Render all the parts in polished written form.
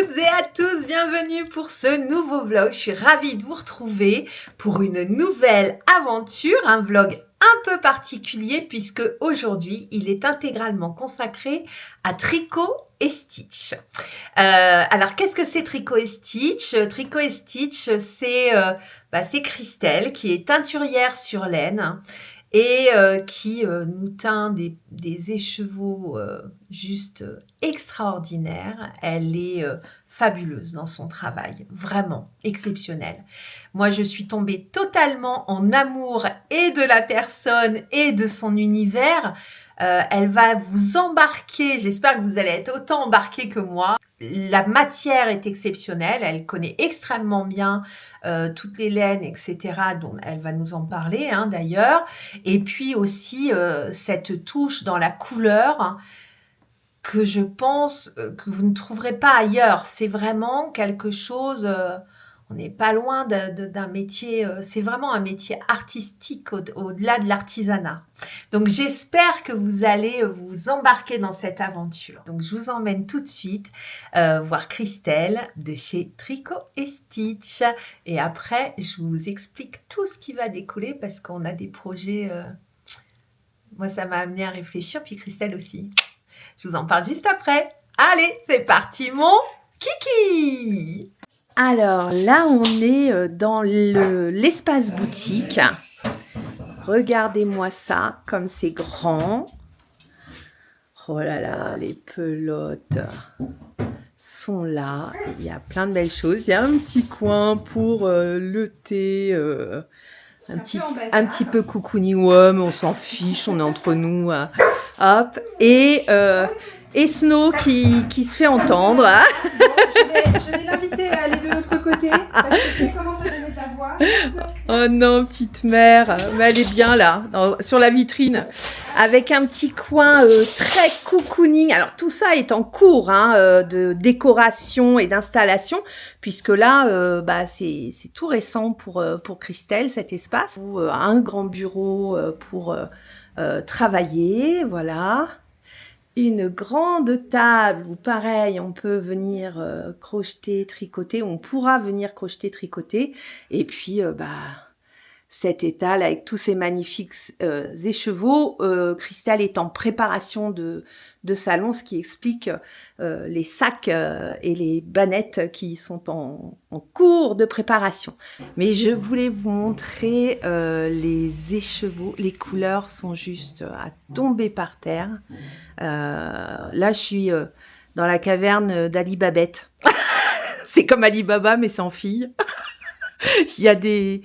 toutes et à tous, bienvenue pour ce nouveau vlog. Je suis ravie de vous retrouver pour une nouvelle aventure, un vlog un peu particulier puisque aujourd'hui il est intégralement consacré à Tricot et Stitch. Alors qu'est-ce que c'est Tricot et Stitch? Tricot et Stitch, c'est Christelle qui est teinturière sur laine et qui nous teint des écheveaux juste extraordinaires. Elle est fabuleuse dans son travail, vraiment exceptionnelle. Moi, je suis tombée totalement en amour et de la personne et de son univers. Elle va vous embarquer, j'espère que vous allez être autant embarqués que moi. La matière est exceptionnelle, elle connaît extrêmement bien toutes les laines, etc. dont elle va nous en parler d'ailleurs. Et puis aussi cette touche dans la couleur que je pense que vous ne trouverez pas ailleurs. C'est vraiment quelque chose... on n'est pas loin d'un métier, c'est vraiment un métier artistique au-delà de l'artisanat. Donc j'espère que vous allez vous embarquer dans cette aventure. Donc je vous emmène tout de suite voir Christelle de chez Tricot et Stitch. Et après, je vous explique tout ce qui va découler parce qu'on a des projets... Moi, ça m'a amené à réfléchir, puis Christelle aussi. Je vous en parle juste après. Allez, c'est parti mon kiki! Alors là, on est dans l'espace boutique. Regardez-moi ça, comme c'est grand. Oh là là, les pelotes sont là. Il y a plein de belles choses. Il y a un petit coin pour le thé, un petit peu cocooning. Ouais, mais on s'en fiche, on est entre nous. Hop, et Snow qui se fait entendre. Hein. Bon, je vais l'inviter à aller de l'autre côté. Parce que tu commences à donner ta voix. Oh non, petite mère. Mais elle est bien là, sur la vitrine. Avec un petit coin très cocooning. Alors tout ça est en cours de décoration et d'installation. Puisque là, c'est tout récent pour Christelle, cet espace. Un grand bureau pour travailler, voilà. Une grande table où pareil on peut venir crocheter, tricoter, on pourra venir crocheter, tricoter et puis cet étal avec tous ces magnifiques écheveaux. Christelle est en préparation de salon, ce qui explique les sacs et les bannettes qui sont en cours de préparation. Mais je voulais vous montrer les écheveaux, les couleurs sont juste à tomber par terre. Là, je suis dans la caverne d'Ali Babette. C'est comme Ali Baba, mais sans fille. Il y a des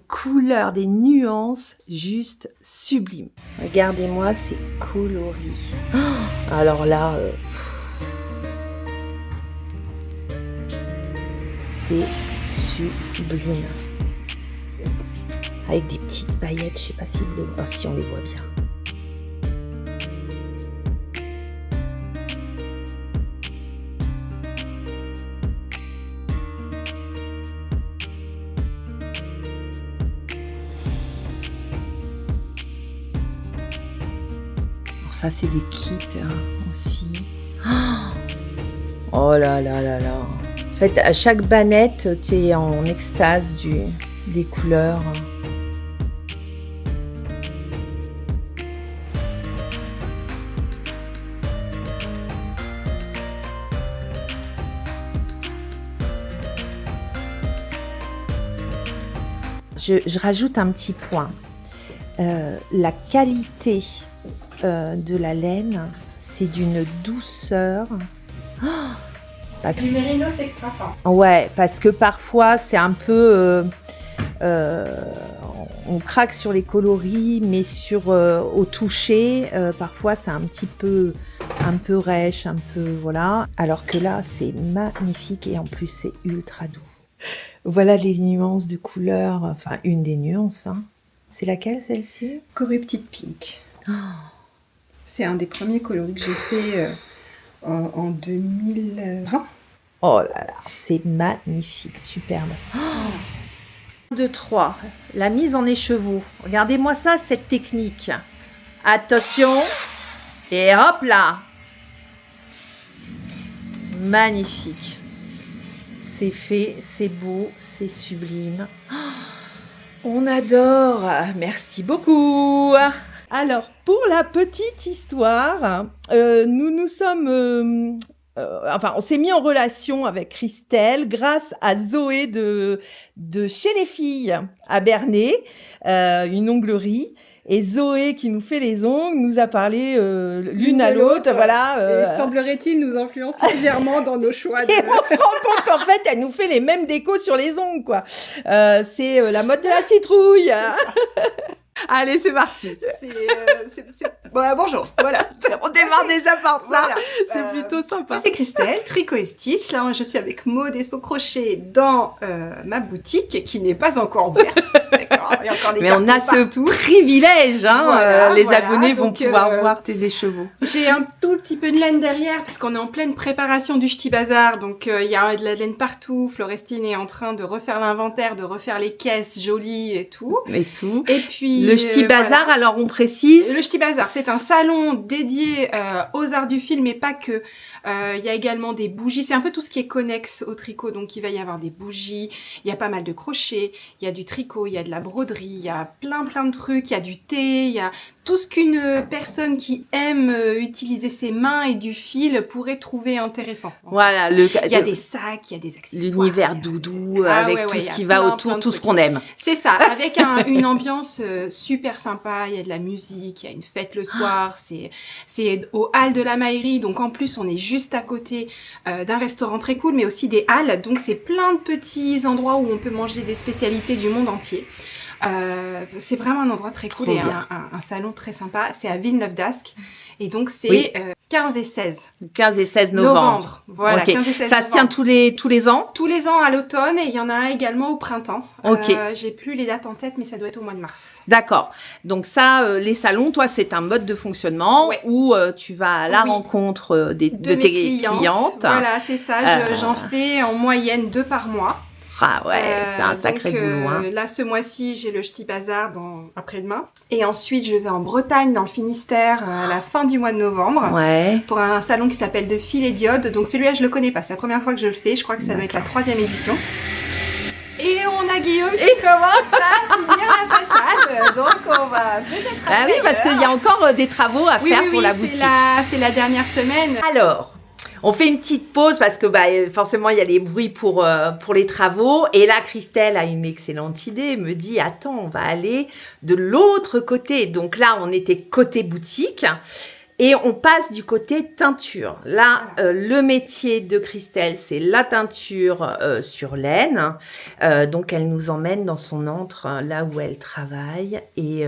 couleurs, des nuances juste sublimes. Regardez-moi ces coloris. Oh, alors là, c'est sublime. Avec des petites paillettes, je sais pas si vous les voyez. Oh, si on les voit bien. Ça, c'est des kits aussi. Oh là là là là. En fait, à chaque bannette, tu es en extase des couleurs. Je rajoute un petit point. La qualité de la laine, c'est d'une douceur. Du mérinos extra fin. Ouais, parce que parfois c'est un peu, on craque sur les coloris, mais au toucher, parfois c'est un peu rêche, un peu voilà. Alors que là, c'est magnifique et en plus c'est ultra doux. Voilà les nuances de couleurs, enfin une des nuances. C'est laquelle celle-ci? Corrupted Pink. Oh. C'est un des premiers coloris que j'ai fait en 2020. Oh là là, c'est magnifique, superbe. Oh. 2, 3, la mise en écheveau. Regardez-moi ça, cette technique. Attention. Et hop là. magnifique. C'est fait, c'est beau, c'est sublime. On adore. Merci beaucoup. Alors, pour la petite histoire, nous sommes... on s'est mis en relation avec Christelle grâce à Zoé de Chez les Filles à Bernay, une onglerie. Et Zoé, qui nous fait les ongles, nous a parlé l'une à l'autre, voilà. Et semblerait-il nous influence légèrement dans nos choix. Et on se rend compte qu'en fait, elle nous fait les mêmes décos sur les ongles, quoi. C'est la mode de la citrouille. Allez, c'est parti. Bonjour, voilà. On démarre déjà par ça. Voilà. C'est plutôt sympa. C'est Christelle, Tricot et Stitch. Là, je suis avec Maud et son crochet dans ma boutique qui n'est pas encore ouverte. D'accord. Il y a encore des Mais on a partout. ce privilège, hein. Voilà, les voilà. abonnés vont Donc, pouvoir voir tes écheveaux. J'ai un tout petit peu de laine derrière parce qu'on est en pleine préparation du Ch'ti Bazar. Donc, il y a de la laine partout. Florestine est en train de refaire l'inventaire, de refaire les caisses jolies et tout. Et tout. Et puis... Le Ch'ti Bazar, alors on précise. Le Ch'ti Bazar, c'est un salon dédié aux arts du fil, mais pas que. Il y a également des bougies. C'est un peu tout ce qui est connexe au tricot. Donc, il va y avoir des bougies. Il y a pas mal de crochets. Il y a du tricot. Il y a de la broderie. Il y a plein de trucs. Il y a du thé. Il y a tout ce qu'une personne qui aime utiliser ses mains et du fil pourrait trouver intéressant. Voilà. Il y a des sacs, il y a des accessoires. L'univers doudou, avec tout ce qui va autour, tout ce qu'on aime. C'est ça, avec une ambiance super sympa. Il y a de la musique, il y a une fête le soir. C'est au hall de la Maillerie. Donc, en plus, on est juste à côté d'un restaurant très cool, mais aussi des halles. Donc, c'est plein de petits endroits où on peut manger des spécialités du monde entier. C'est vraiment un endroit très cool et un salon très sympa. C'est à Villeneuve d'Ascq. Et donc, c'est 15 et 16. 15 et 16 novembre. Voilà, okay. 15 et 16 ça se tient tous les ans? Tous les ans à l'automne, et il y en a un également au printemps. Ok. J'ai plus les dates en tête, mais ça doit être au mois de mars. D'accord. Donc ça, les salons, toi, c'est un mode de fonctionnement où tu vas à la rencontre de tes clientes. Voilà, c'est ça. J'en fais en moyenne 2 par mois. Ah ouais, c'est un sacré boulot. Hein. Là, ce mois-ci, j'ai le Ch'ti Bazar après-demain. Et ensuite, je vais en Bretagne, dans le Finistère, à la fin du mois de novembre. Ouais. Pour un salon qui s'appelle De Fil et Diode. Donc celui-là, je le connais pas. C'est la première fois que je le fais. Je crois que ça doit être la 3e édition. Et on a Guillaume qui commence à finir la façade. Donc on va peut-être... Ah oui, parce qu'il y a encore des travaux à faire pour la boutique. C'est la dernière semaine. Alors... On fait une petite pause parce que forcément il y a les bruits pour les travaux. Et là, Christelle a une excellente idée. Elle me dit, attends, on va aller de l'autre côté. Donc là, on était côté boutique et on passe du côté teinture. Là, le métier de Christelle, c'est la teinture sur laine. Donc, elle nous emmène dans son antre, là où elle travaille. Et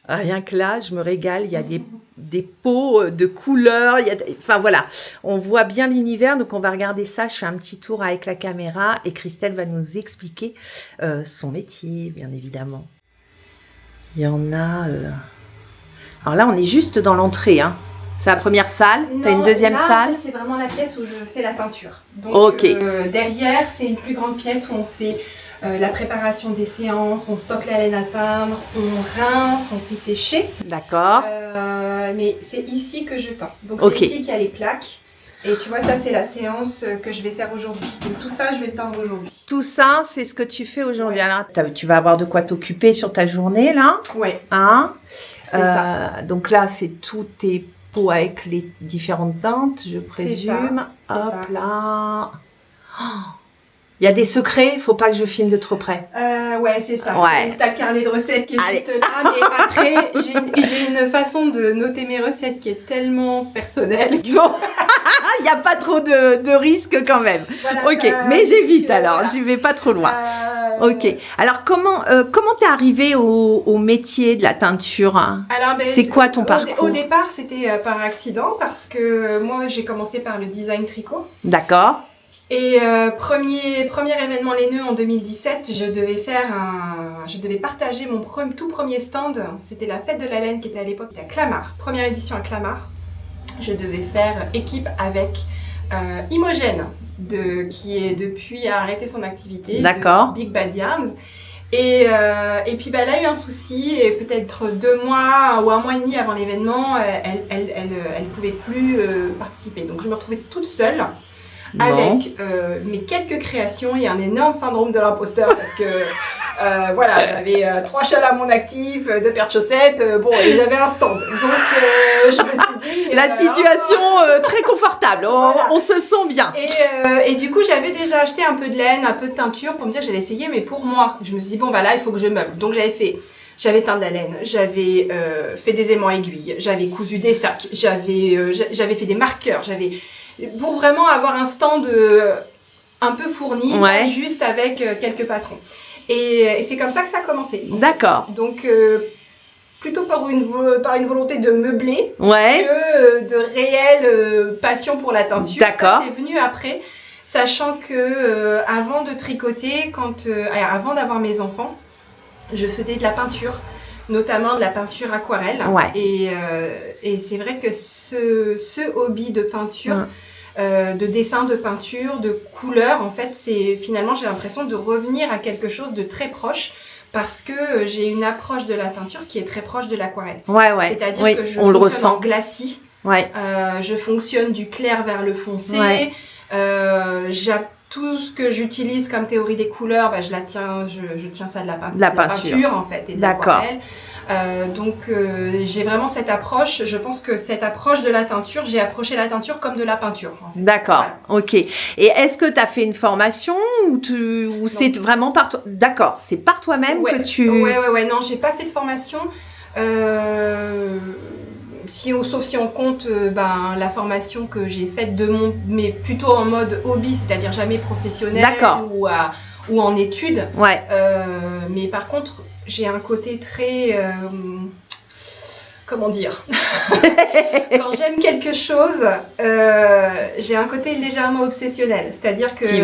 rien que là, je me régale. Il y a des pots de couleurs. Enfin, voilà. On voit bien l'univers. Donc, on va regarder ça. Je fais un petit tour avec la caméra et Christelle va nous expliquer son métier, bien évidemment. Il y en a... Alors là, on est juste dans l'entrée. Hein. C'est la première salle. Tu as une deuxième salle. En fait, c'est vraiment la pièce où je fais la teinture. Donc, derrière, c'est une plus grande pièce où on fait... la préparation des séances, on stocke la laine à teindre, on rince, on fait sécher. D'accord. Mais c'est ici que je teins. Donc c'est ici qu'il y a les plaques. Et tu vois, ça c'est la séance que je vais faire aujourd'hui. Donc tout ça, je vais le teindre aujourd'hui. Tout ça, c'est ce que tu fais aujourd'hui. Alors, tu vas avoir de quoi t'occuper sur ta journée là. Ouais. Hein, c'est ça. Donc là, c'est tous tes pots avec les différentes teintes, je présume. C'est ça. Hop là. Oh. Il y a des secrets, faut pas que je filme de trop près. Ouais, c'est ça. Ouais. T'as le carnet de recettes qui est juste là, mais après, j'ai une façon de noter mes recettes qui est tellement personnelle. Bon, il n'y a pas trop de risques quand même. Voilà, ok, mais j'évite alors, voilà. J'y vais pas trop loin. Ok. Alors, comment t'es arrivée au métier de la teinture? Alors, c'est quoi ton parcours? Au départ, c'était par accident parce que moi, j'ai commencé par le design tricot. D'accord. Et premier événement laineux en 2017, je devais partager mon tout premier stand. C'était la fête de la laine qui était à l'époque à Clamart, première édition à Clamart. Je devais faire équipe avec Imogène, qui est depuis a arrêté son activité. D'accord. De Big Bad Yarns. Et puis elle a eu un souci et peut-être 2 mois ou 1 mois et demi avant l'événement, elle pouvait plus participer. Donc je me retrouvais toute seule. avec mes quelques créations et un énorme syndrome de l'imposteur parce que voilà, j'avais 3 châles à mon actif, 2 paires de chaussettes, et j'avais un stand. Donc je me suis dit... La situation très confortable, voilà. On se sent bien. Et du coup, j'avais déjà acheté un peu de laine, un peu de teinture pour me dire j'allais essayer, mais pour moi. Je me suis dit, bon, bah là, il faut que je meuble. Donc j'avais teint de la laine, j'avais fait des aimants aiguilles, j'avais cousu des sacs, j'avais fait des marqueurs, pour vraiment avoir un stand un peu fourni, pas juste avec quelques patrons. Et c'est comme ça que ça a commencé. D'accord. Donc plutôt par une volonté de meubler que de réelle passion pour la teinture. D'accord. Ça, c'est venu après, sachant que avant de tricoter, avant d'avoir mes enfants, je faisais de la peinture, notamment de la peinture aquarelle. Ouais. Et c'est vrai que ce hobby de peinture, de dessin, de peinture, de couleur, en fait, finalement, j'ai l'impression de revenir à quelque chose de très proche. Parce que j'ai une approche de la teinture qui est très proche de l'aquarelle. Ouais. C'est-à-dire que je fonctionne en glacis. Je fonctionne du clair vers le foncé. Tout ce que j'utilise comme théorie des couleurs, je tiens ça de la peinture en fait et de l'aquarelle. Donc j'ai vraiment cette approche. Je pense que cette approche de la teinture, j'ai approché la teinture comme de la peinture. En fait. D'accord, voilà. Ok. Et est-ce que tu as fait une formation ou c'est vraiment par toi? D'accord, c'est par toi-même que tu... Ouais. Non, j'ai pas fait de formation. Sauf si on compte la formation que j'ai faite mais plutôt en mode hobby, c'est-à-dire jamais professionnel ou en études. Mais par contre, j'ai un côté très... comment dire quand j'aime quelque chose, j'ai un côté légèrement obsessionnel. C'est-à-dire que j'y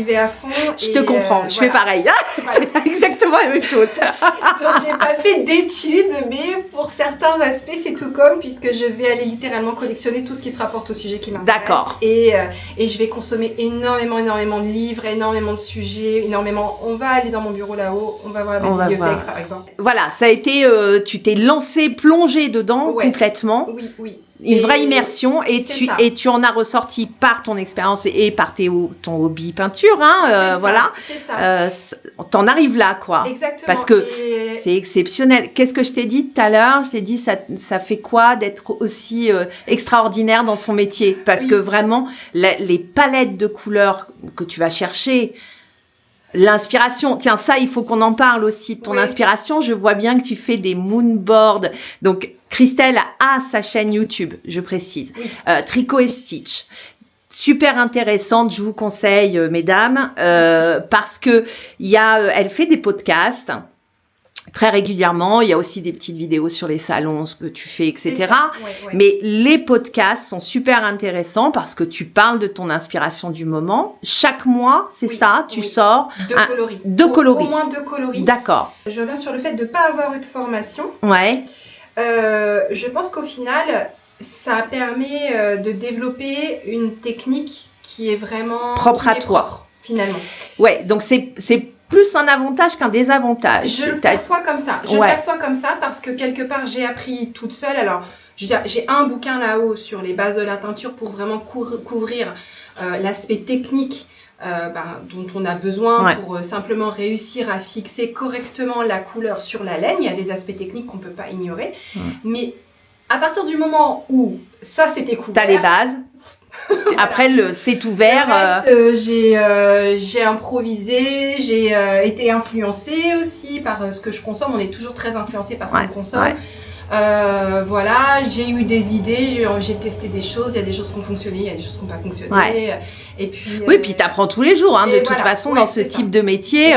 vais à fond. Je te comprends, je fais pareil. C'est exactement la même chose. Donc, j'ai pas fait d'études, mais pour certains aspects, c'est tout comme, puisque je vais aller littéralement collectionner tout ce qui se rapporte au sujet qui m'intéresse. D'accord. Et je vais consommer énormément de livres, énormément de sujets, On va aller dans mon bureau là-haut, on va voir la bibliothèque, par exemple. Voilà, ça a été... tu t'es plongé dedans complètement. Oui. Une vraie immersion et tu en as ressorti par ton expérience et par ton hobby peinture, voilà. C'est ça. T'en arrives là, quoi. Exactement. Parce que c'est exceptionnel. Qu'est-ce que je t'ai dit tout à l'heure? Je t'ai dit, ça fait quoi d'être aussi extraordinaire dans son métier? Parce que vraiment, les palettes de couleurs que tu vas chercher, l'inspiration, tiens, ça, il faut qu'on en parle aussi de ton inspiration. Je vois bien que tu fais des moonboards. Donc, Christelle a sa chaîne YouTube, je précise. Tricot et Stitch. Super intéressante, je vous conseille, mesdames, parce que elle fait des podcasts très régulièrement. Il y a aussi des petites vidéos sur les salons, ce que tu fais, etc. Mais les podcasts sont super intéressants parce que tu parles de ton inspiration du moment. Chaque mois, c'est ça, tu sors deux coloris. Au moins 2 coloris. D'accord. Je reviens sur le fait de ne pas avoir eu de formation. Je pense qu'au final, ça permet de développer une technique qui est vraiment propre à toi, propre, finalement. Donc c'est plus un avantage qu'un désavantage. Je le perçois comme ça. Je le perçois comme ça parce que quelque part, j'ai appris toute seule. Alors, je veux dire, j'ai un bouquin là-haut sur les bases de la teinture pour vraiment couvrir l'aspect technique dont on a besoin pour simplement réussir à fixer correctement la couleur sur la laine. Il y a des aspects techniques qu'on ne peut pas ignorer. Mais à partir du moment où ça c'était couvert... T'as les bases. Après, c'est ouvert. Le reste, j'ai improvisé, j'ai été influencée aussi par ce que je consomme. On est toujours très influencé par ce qu'on consomme. Voilà, j'ai eu des idées, j'ai testé des choses, il y a des choses qui ont fonctionné, il y a des choses qui n'ont pas fonctionné. Et puis, puis t'apprends tous les jours, de toute façon, dans ce type de métier,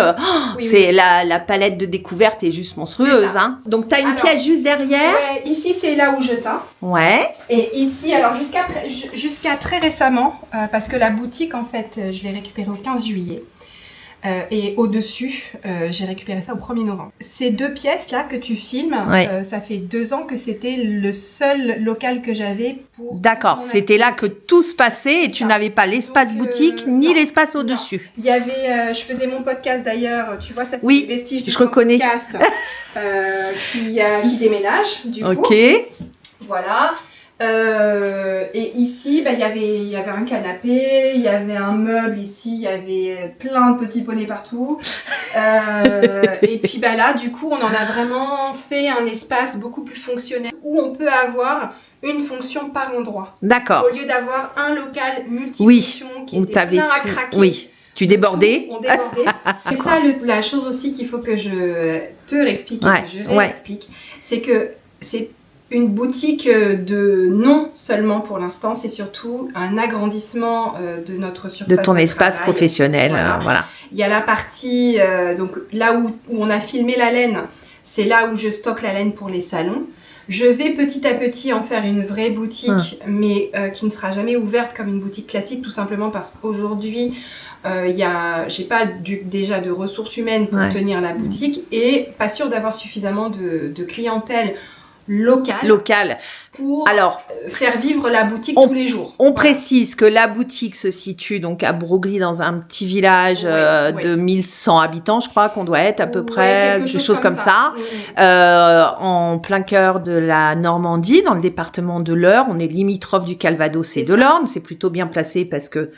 c'est la palette de découverte est juste monstrueuse. Donc t'as une pièce juste derrière. Ici c'est là où je teins. Et ici, alors jusqu'à très récemment, parce que la boutique en fait, je l'ai récupérée au 15 juillet. Et au-dessus, j'ai récupéré ça au 1er novembre. Ces 2 pièces-là que tu filmes, ça fait 2 ans que c'était le seul local que j'avais pour... D'accord, c'était là que tout se passait et tu n'avais pas l'espace boutique ni l'espace au-dessus. Il y avait... je faisais mon podcast d'ailleurs, tu vois, ça c'est les vestiges du podcast qui déménage, du coup. Ok. Voilà. Et ici, il y avait un canapé, il y avait un meuble ici, il y avait plein de petits poneys partout. Et puis là, du coup, on en a vraiment fait un espace beaucoup plus fonctionnel où on peut avoir une fonction par endroit. D'accord. Au lieu d'avoir un local multifonction qui était plein à craquer. Oui, tu débordais. On débordait. Et ça, la chose aussi qu'il faut que je te réexplique et que je réexplique, c'est que c'est une boutique de non seulement pour l'instant, c'est surtout un agrandissement de notre surface de ton espace travail. Professionnel. Voilà. Il y a la partie, donc là où on a filmé la laine, c'est là où je stocke la laine pour les salons. Je vais petit à petit en faire une vraie boutique, mais qui ne sera jamais ouverte comme une boutique classique, tout simplement parce qu'aujourd'hui, j'ai pas déjà de ressources humaines pour tenir la boutique et pas sûre d'avoir suffisamment de clientèle locale pour faire vivre la boutique tous les jours. On précise que la boutique se situe donc à Broglie dans un petit village de 1100 habitants, je crois qu'on doit être à peu près, quelque chose comme ça. En plein cœur de la Normandie, dans le département de l'Eure. On est limitrophe du Calvados et de l'Orne. C'est plutôt bien placé parce que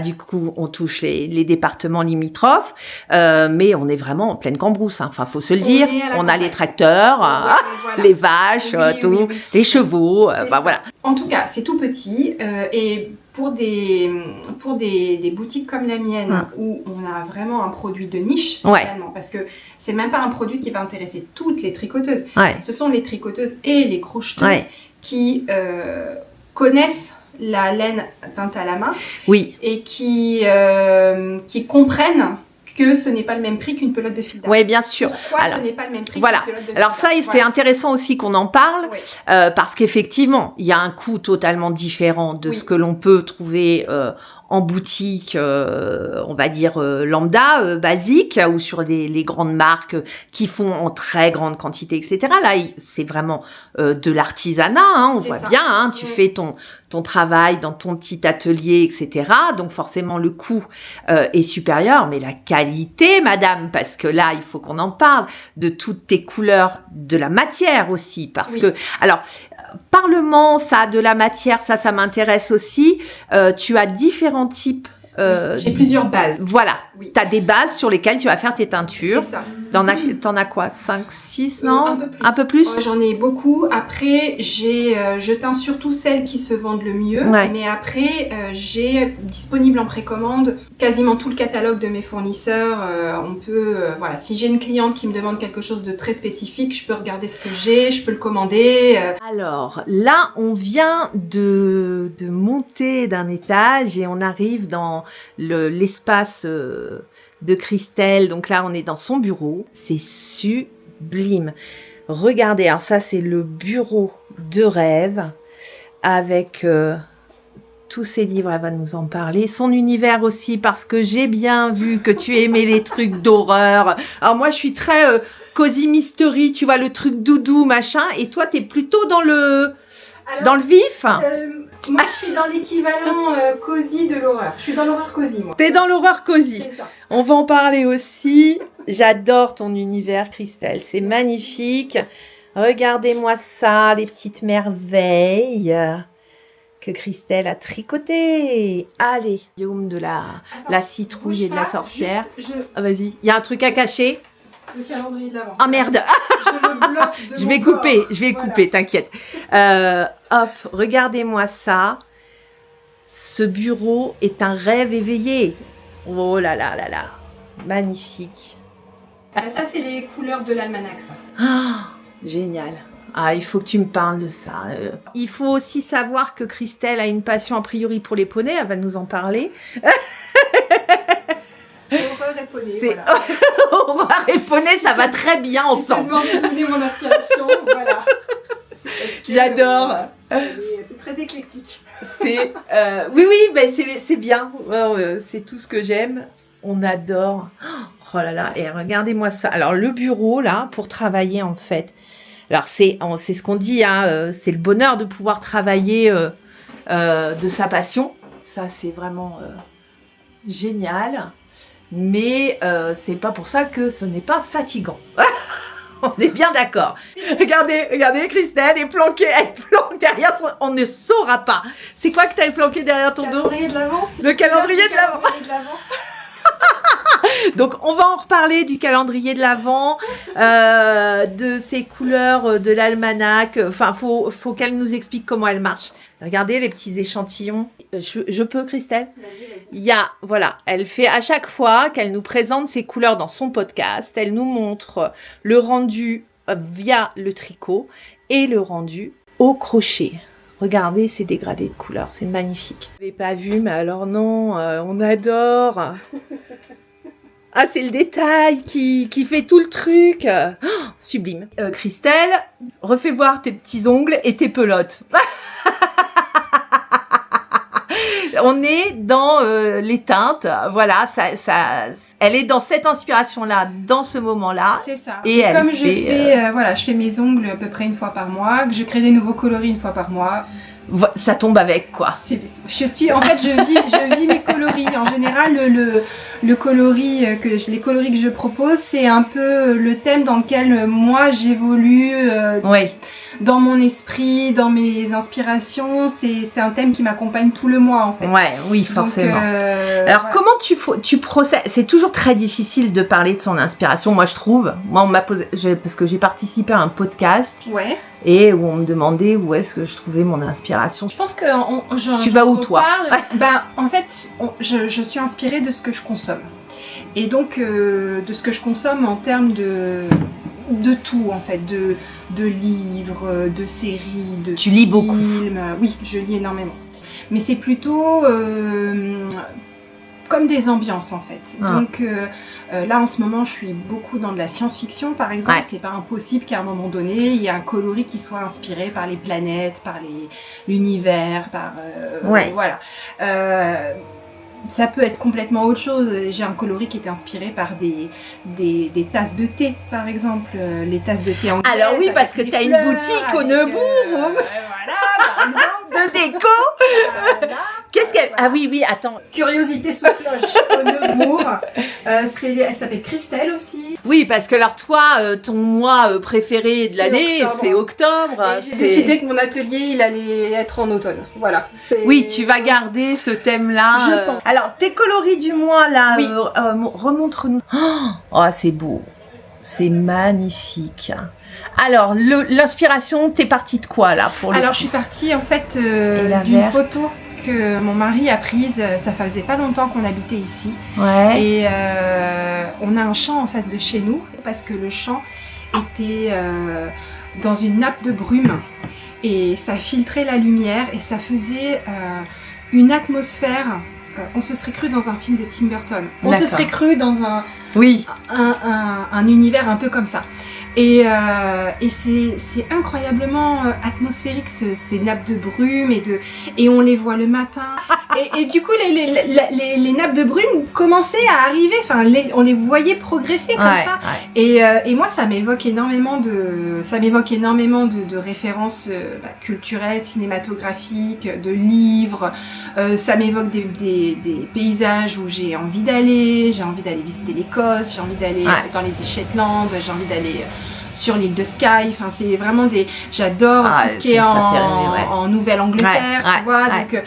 du coup on touche les départements limitrophes, mais on est vraiment en pleine cambrousse. Enfin, faut se le dire. On a les tracteurs, les vaches. Les chevaux, voilà. En tout cas, c'est tout petit et pour des boutiques comme la mienne où on a vraiment un produit de niche, finalement, parce que c'est même pas un produit qui va intéresser toutes les tricoteuses. Ce sont les tricoteuses et les crocheteuses qui connaissent la laine teinte à la main et qui comprennent que ce n'est pas le même prix qu'une pelote de fil d'art. Oui, bien sûr. Pourquoi ce n'est pas le même prix qu'une pelote de fil d'art. Alors ça, c'est intéressant aussi qu'on en parle, parce qu'effectivement, il y a un coût totalement différent de ce que l'on peut trouver en boutique, on va dire lambda, basique, ou sur les grandes marques qui font en très grande quantité, etc. Là, c'est vraiment de l'artisanat, on voit bien, tu fais ton travail dans ton petit atelier, etc. Donc forcément, le coût est supérieur, mais la qualité, madame, parce que là, il faut qu'on en parle, de toutes tes couleurs, de la matière aussi, parce que... Alors, parlement, ça, de la matière, ça m'intéresse aussi. Tu as différents types. J'ai plusieurs bases. Voilà. Tu as des bases sur lesquelles tu vas faire tes teintures. C'est ça. T'en as quoi? 5, 6, non? Un peu plus. J'en ai beaucoup. Après, je teins surtout celles qui se vendent le mieux. Mais après, j'ai disponible en précommande quasiment tout le catalogue de mes fournisseurs. On peut, si j'ai une cliente qui me demande quelque chose de très spécifique, je peux regarder ce que j'ai, je peux le commander. Alors, là, on vient de monter d'un étage et on arrive dans l'espace de Christelle. Donc là, on est dans son bureau. C'est sublime. Regardez, alors ça, c'est le bureau de rêve avec tous ses livres. Elle va nous en parler. Son univers aussi, parce que j'ai bien vu que tu aimais les trucs d'horreur. Alors moi, je suis très cozy mystery, tu vois, le truc doudou, machin. Et toi, t'es plutôt dans le vif. Moi, je suis dans l'équivalent cosy de l'horreur. Je suis dans l'horreur cosy, moi. T'es dans l'horreur cosy. C'est ça. On va en parler aussi. J'adore ton univers, Christelle. C'est magnifique. Regardez-moi ça, les petites merveilles que Christelle a tricotées. Allez, Guillaume de la citrouille et de la sorcière. Vas-y, il y a un truc à cacher. Le calendrier de l'Avent. Ah merde. Je vais couper, t'inquiète. Hop, regardez-moi ça. Ce bureau est un rêve éveillé. Oh là là là là. Magnifique. Ça, c'est les couleurs de l'almanach, ça. Ah, génial. Ah, il faut que tu me parles de ça. Il faut aussi savoir que Christelle a une passion a priori pour les poneys. Elle va nous en parler. Horreur et poney, voilà. Horreur et poney, ça va très bien ensemble. J'ai tellement donné mon inspiration, voilà. J'adore. C'est très éclectique. Oui, mais c'est bien. C'est tout ce que j'aime. On adore. Oh là là, et regardez-moi ça. Alors, le bureau, là, pour travailler, en fait. Alors, c'est ce qu'on dit, c'est le bonheur de pouvoir travailler de sa passion. Ça, c'est vraiment génial. Mais c'est pas pour ça que ce n'est pas fatigant. On est bien d'accord. Regardez, Christelle elle planque derrière son... On ne saura pas. C'est quoi que tu as planqué derrière ton dos? Calendrier de l'Avent. Le calendrier de l'Avent. Donc, on va en reparler du calendrier de l'Avent, de ses couleurs, de l'almanach. Enfin, faut qu'elle nous explique comment elle marche. Regardez les petits échantillons. Je peux, Christelle? Vas-y. Il y a, voilà, elle fait à chaque fois qu'elle nous présente ses couleurs dans son podcast, elle nous montre le rendu via le tricot et le rendu au crochet. Regardez ces dégradés de couleurs, c'est magnifique. Vous n'avez pas vu, mais alors non, on adore. Ah, c'est le détail qui fait tout le truc. Oh, sublime. Christelle, refais voir tes petits ongles et tes pelotes. On est dans les teintes, voilà, elle est dans cette inspiration-là, dans ce moment-là. C'est ça. Et comme je fais mes ongles à peu près une fois par mois, que je crée des nouveaux coloris une fois par mois. Ça tombe avec, quoi. Je vis mes coloris. En général, les coloris que je propose, c'est un peu le thème dans lequel moi j'évolue. Oui. Dans mon esprit, dans mes inspirations, c'est un thème qui m'accompagne tout le mois en fait. Ouais, oui, forcément. Donc, alors voilà. comment tu procèdes? C'est toujours très difficile de parler de son inspiration, moi je trouve. Moi on m'a posé, parce que j'ai participé à un podcast Ouais. et où on me demandait où est-ce que je trouvais mon inspiration. Je pense que Tu vas où, toi? En fait, je suis inspirée de ce que je consomme. Et donc de ce que je consomme en termes de tout en fait, de livres, de séries, de Tu lis beaucoup? Oui, je lis énormément. Mais c'est plutôt comme des ambiances en fait. Ah. Donc là en ce moment je suis beaucoup dans de la science-fiction par exemple. Ouais. C'est pas impossible qu'à un moment donné il y ait un coloris qui soit inspiré par les planètes, par l'univers, par Ouais. voilà. Ça peut être complètement autre chose. J'ai un coloris qui était inspiré par des tasses de thé, par exemple. Les tasses de thé anglaises. Alors oui, parce que avec t'as des une fleurs, boutique au avec, Neubourg. voilà, par exemple. De déco. Voilà. Qu'est-ce qu'elle... Ah oui, attends. Curiosité sous cloche au Neubourg. Elle s'appelle Christelle aussi. Oui, parce que alors toi, ton mois préféré de C'est l'année, octobre. c'est octobre. Et j'ai décidé que mon atelier, il allait être en automne. Voilà. Oui, tu vas garder ce thème-là. Je pense. Alors, tes coloris du mois, là, Oui. remontre-nous. Oh, c'est beau. C'est magnifique. Alors, l'inspiration, t'es partie de quoi, là, pour le Alors, coup je suis partie, en fait, Et la d'une verte. photo que mon mari a prise. Ça faisait pas longtemps qu'on habitait ici. Ouais. Et on a un champ en face de chez nous, parce que le champ était dans une nappe de brume. Et ça filtrait la lumière et ça faisait une atmosphère. On se serait cru dans un film de Tim Burton. On se D'accord. serait cru dans Oui. un univers un peu comme ça. Et c'est incroyablement atmosphérique, ces nappes de brume, et on les voit le matin. Et du coup, les nappes de brume commençaient à arriver, enfin, on les voyait progresser comme ça. Ouais. Et moi, ça m'évoque énormément de références culturelles, cinématographiques, de livres. Ça m'évoque des paysages où j'ai envie d'aller. J'ai envie d'aller visiter l'Écosse, j'ai envie d'aller dans les Shetland, j'ai envie d'aller sur l'île de Skye. Enfin, c'est vraiment j'adore tout ce qui est en Nouvelle-Angleterre, tu vois. Donc,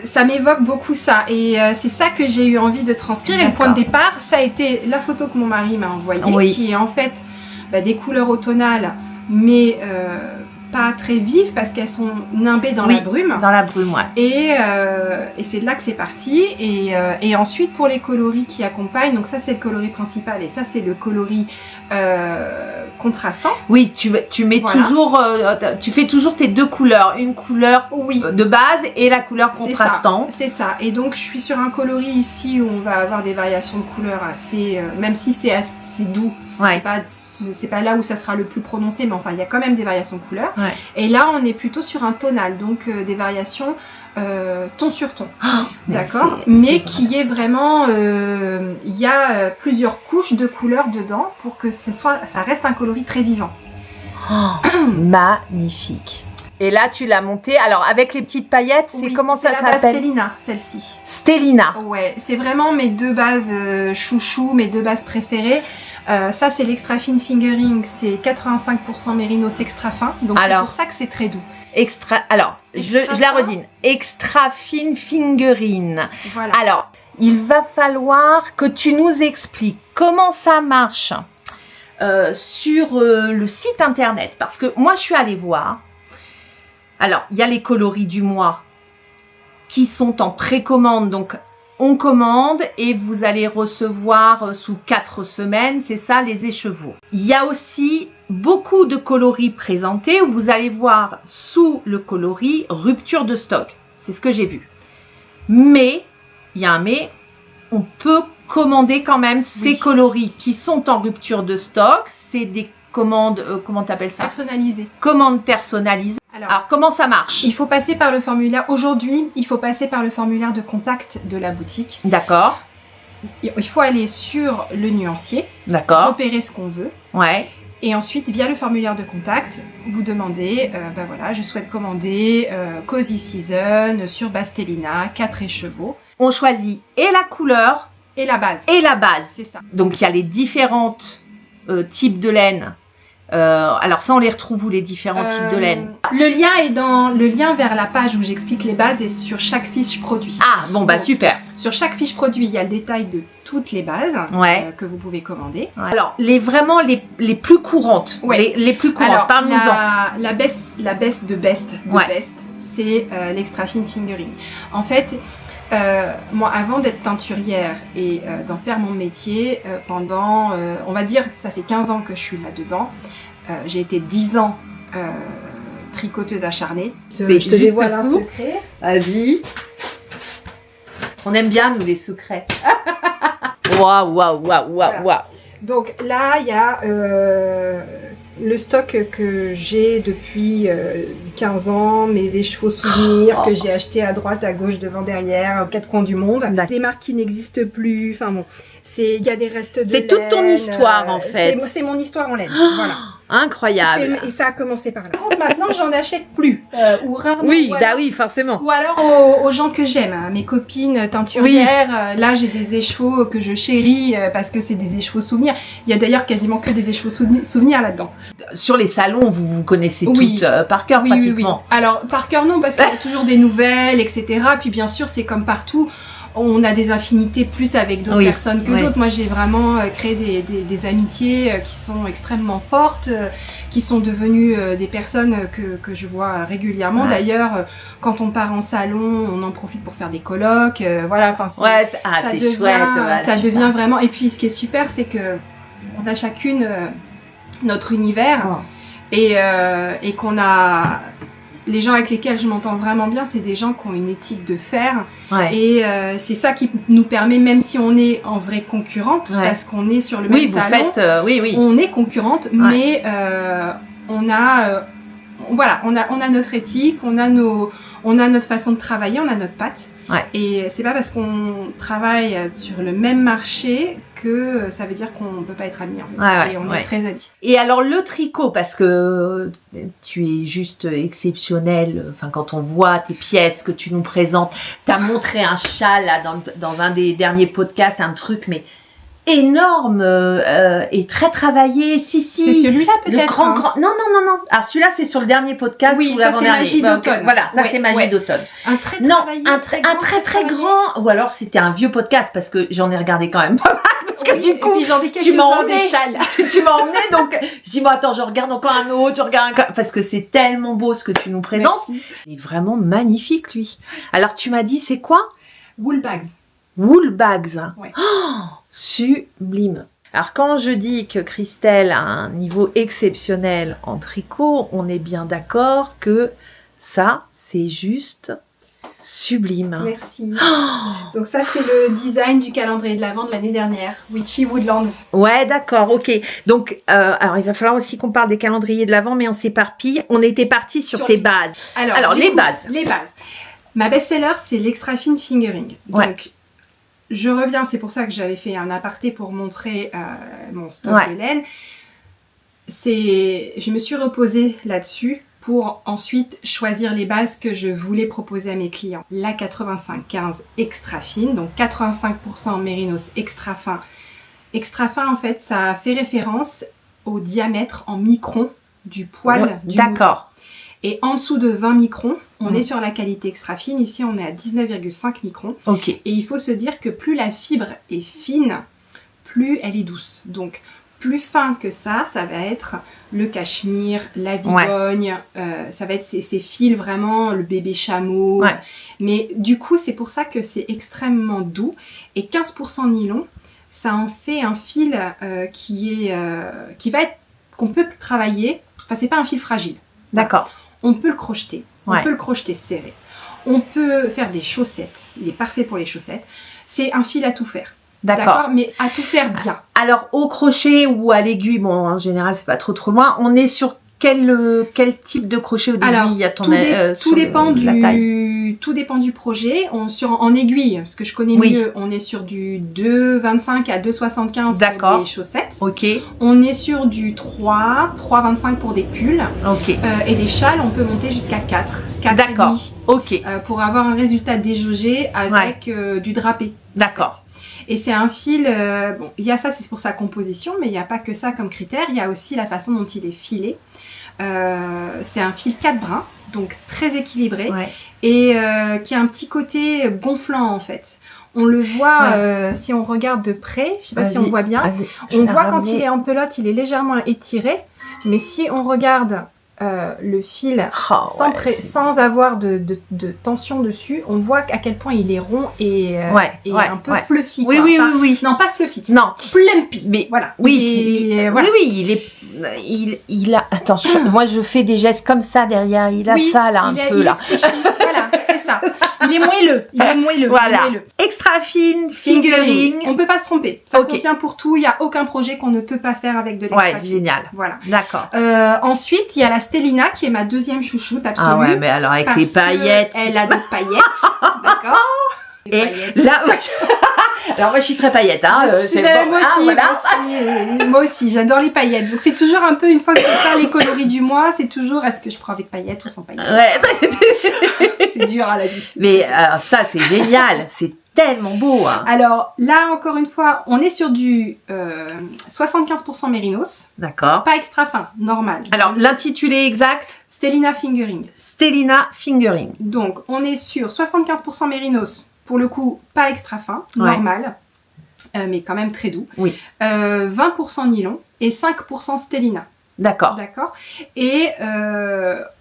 ça m'évoque beaucoup ça. Et c'est ça que j'ai eu envie de transcrire. Et le point de départ, ça a été la photo que mon mari m'a envoyée, qui est en fait des couleurs automnales, mais pas très vives parce qu'elles sont nimbées dans la brume. Dans la brume, ouais. Et c'est de là que c'est parti. Et ensuite, pour les coloris qui accompagnent, donc ça c'est le coloris principal et ça c'est le coloris contrastant. Oui, tu mets toujours, tu fais toujours tes deux couleurs, une couleur de base et la couleur contrastante. C'est ça. Et donc je suis sur un coloris ici où on va avoir des variations de couleurs assez, même si c'est doux. Ouais. C'est pas là où ça sera le plus prononcé, mais enfin il y a quand même des variations de couleurs. Ouais. Et là on est plutôt sur un tonal, donc des variations ton sur ton, d'accord, mais qui est vraiment, il y a plusieurs couches de couleurs dedans pour que ça reste un coloris très vivant. Magnifique. Et là, tu l'as montée. Alors, avec les petites paillettes, comment ça s'appelle? C'est la base Stellina, celle-ci. Stellina. Ouais, c'est vraiment mes 2 bases chouchou, mes 2 bases préférées. Ça, c'est l'extra fine fingering, c'est 85% mérinos extra fin. Donc, c'est pour ça que c'est très doux. Je la redis. Extra fine fingering. Voilà. Alors, il va falloir que tu nous expliques comment ça marche sur le site internet. Parce que moi, je suis allée voir. Alors, il y a les coloris du mois qui sont en précommande. Donc, on commande et vous allez recevoir sous 4 semaines, c'est ça, les écheveaux. Il y a aussi beaucoup de coloris présentés où vous allez voir sous le coloris rupture de stock. C'est ce que j'ai vu. Mais, il y a un mais, on peut commander quand même ces coloris qui sont en rupture de stock. C'est des commandes, comment t'appelles ça? Personnalisées. Commandes personnalisées. Alors, comment ça marche? Il faut passer par le formulaire. Aujourd'hui, il faut passer par le formulaire de contact de la boutique. D'accord. Il faut aller sur le nuancier. D'accord. Repérer ce qu'on veut. Ouais. Et ensuite, via le formulaire de contact, vous demandez, voilà, je souhaite commander Cozy Season sur Stellina, 4 écheveaux. On choisit et la couleur et la base. Et la base. C'est ça. Donc, il y a les différentes types de laine. Alors ça, on les retrouve où, les différents types de laine? Le lien vers la page où j'explique les bases est sur chaque fiche produit. Ah, bon, bah, donc, super. Sur chaque fiche produit, il y a le détail de toutes les bases que vous pouvez commander. Ouais. Alors, vraiment les plus courantes. Ouais. Les plus courantes, parle-nous-en. La best de best, c'est l'extra fine fingering. En fait, moi, avant d'être teinturière et d'en faire mon métier, pendant, on va dire, ça fait 15 ans que je suis là-dedans. J'ai été 10 ans tricoteuse acharnée. Je te dévoile un secret. Vas-y. On aime bien, nous, les secrets. Waouh. Donc là, il y a le stock que j'ai depuis 15 ans, mes écheveaux souvenirs que j'ai achetés à droite, à gauche, devant, derrière, aux 4 coins du monde. Des marques qui n'existent plus, enfin bon, il y a des restes de laine. C'est toute ton histoire en fait. C'est mon histoire en laine, voilà. Incroyable. Et ça a commencé par là. Maintenant, j'en achète plus, ou rarement. Oui, oui, forcément. Ou alors aux gens que j'aime, hein, mes copines teinturières. Là, j'ai des écheveaux que je chéris parce que c'est des écheveaux souvenirs. Il y a d'ailleurs quasiment que des écheveaux souvenirs là-dedans. Sur les salons, vous connaissez toutes par cœur pratiquement. Oui. Alors, par cœur non, parce qu'il y a toujours des nouvelles, etc. Puis bien sûr, c'est comme partout. On a des affinités plus avec d'autres personnes que d'autres. Moi, j'ai vraiment créé des amitiés qui sont extrêmement fortes, qui sont devenues des personnes que je vois régulièrement. D'ailleurs, quand on part en salon, on en profite pour faire des colloques. Voilà, enfin, c'est chouette. Ça devient vraiment. Et puis, ce qui est super, c'est que on a chacune notre univers et qu'on a. Les gens avec lesquels je m'entends vraiment bien, c'est des gens qui ont une éthique de fer. Et c'est ça qui nous permet, même si on est en vraie concurrente, parce qu'on est sur le même salon, on est concurrente, mais on a notre éthique, on a notre façon de travailler, on a notre patte. Et c'est pas parce qu'on travaille sur le même marché que ça veut dire qu'on peut pas être amis en fait. Et on est très amis. Et alors le tricot, parce que tu es juste exceptionnel. Enfin, quand on voit tes pièces que tu nous présentes, t'as montré un châle là dans un des derniers podcasts, un truc mais énorme et très travaillé. Si. C'est celui-là peut-être. Non. Ah, celui-là c'est sur le dernier podcast. Oui, ça c'est Magie d'automne. Voilà, ça c'est Magie d'automne. Un très grand. Ou alors c'était un vieux podcast parce que j'en ai regardé quand même pas mal. Parce que du coup, tu m'as emmené. Tu m'as emmené, donc je dis moi attends, je regarde encore un autre, parce que c'est tellement beau ce que tu nous présentes. Merci. Il est vraiment magnifique lui. Alors tu m'as dit c'est quoi? Wool bags. Wool bags. Ouais. Oh, sublime. Alors quand je dis que Christelle a un niveau exceptionnel en tricot, on est bien d'accord que ça, c'est juste sublime. Merci. Donc ça, c'est le design du calendrier de l'Avent de l'année dernière, Witchy Woodlands. Ouais, d'accord, ok. Donc, alors il va falloir aussi qu'on parle des calendriers de l'Avent, mais on s'éparpille. On était parti sur tes bases. Alors les bases. Les bases. Ma best-seller, c'est l'extra fine fingering. Donc, je reviens, c'est pour ça que j'avais fait un aparté pour montrer mon stock de laine. Je me suis reposée là-dessus pour ensuite choisir les bases que je voulais proposer à mes clients. La 85-15 extra fine, donc 85% mérinos extra fin. Extra fin, en fait, ça fait référence au diamètre en microns du poil du mouton. D'accord. Et en dessous de 20 microns, on est sur la qualité extra fine. Ici, on est à 19,5 microns. Ok. Et il faut se dire que plus la fibre est fine, plus elle est douce. Donc, plus fin que ça va être le cachemire, la vigogne, ça va être ces fils vraiment, le bébé chameau. Ouais. Mais du coup, c'est pour ça que c'est extrêmement doux. Et 15% nylon, ça en fait un fil qu'on peut travailler. Enfin, c'est pas un fil fragile. D'accord. On peut le crocheter. On peut le crocheter serré. On peut faire des chaussettes. Il est parfait pour les chaussettes. C'est un fil à tout faire. D'accord, mais à tout faire bien. Alors, au crochet ou à l'aiguille, bon, en général, c'est pas trop loin. On est sur quel type de crochet au début? Alors, il y a ton tout dépend du projet. En aiguille, parce que je connais mieux, on est sur du 2,25 à 2,75 pour des chaussettes. Ok. On est sur du 3,25 pour des pulls. Ok. Et des châles, on peut monter jusqu'à 4. D'accord. Ok. Pour avoir un résultat déjaugé avec du drapé. D'accord. En fait. Et c'est un fil, il y a ça, c'est pour sa composition, mais il n'y a pas que ça comme critère, il y a aussi la façon dont il est filé. C'est un fil 4 brins, donc très équilibré, et qui a un petit côté gonflant en fait. On le voit si on regarde de près, je ne sais pas si on voit bien, on voit quand il est en pelote, il est légèrement étiré, mais si on regarde le fil sans avoir de tension dessus, on voit à quel point il est rond et un peu fluffy. Oui. Non, pas fluffy. Non. Plumpy. Mais voilà. Voilà. Il a. Attends, moi je fais des gestes comme ça derrière. Il a ça là un peu là. Voilà, c'est ça. Il est moelleux. Voilà. Extra fine, fingering. On peut pas se tromper. Ça convient pour tout. Il y a aucun projet qu'on ne peut pas faire avec de l'extra fine. Génial. Voilà. D'accord. Ensuite, il y a la Stellina qui est ma deuxième chouchoute absolue. Ah ouais, mais alors avec les paillettes. Elle a des paillettes. D'accord. Et là, alors moi je suis très paillette, hein. Moi aussi, j'adore les paillettes. Donc c'est toujours un peu, une fois que je fais les coloris du mois, c'est toujours est-ce que je prends avec paillettes ou sans paillettes. C'est dur à la vie. Mais ça c'est génial, c'est tellement beau. Hein. Alors là encore une fois, on est sur du 75% mérinos. D'accord. Pas extra fin, normal. Alors l'intitulé exact? Stellina Fingering. Stellina Fingering. Donc on est sur 75% mérinos. Pour le coup, pas extra fin, normal, mais quand même très doux. Oui. 20% nylon et 5% Stellina. D'accord. Et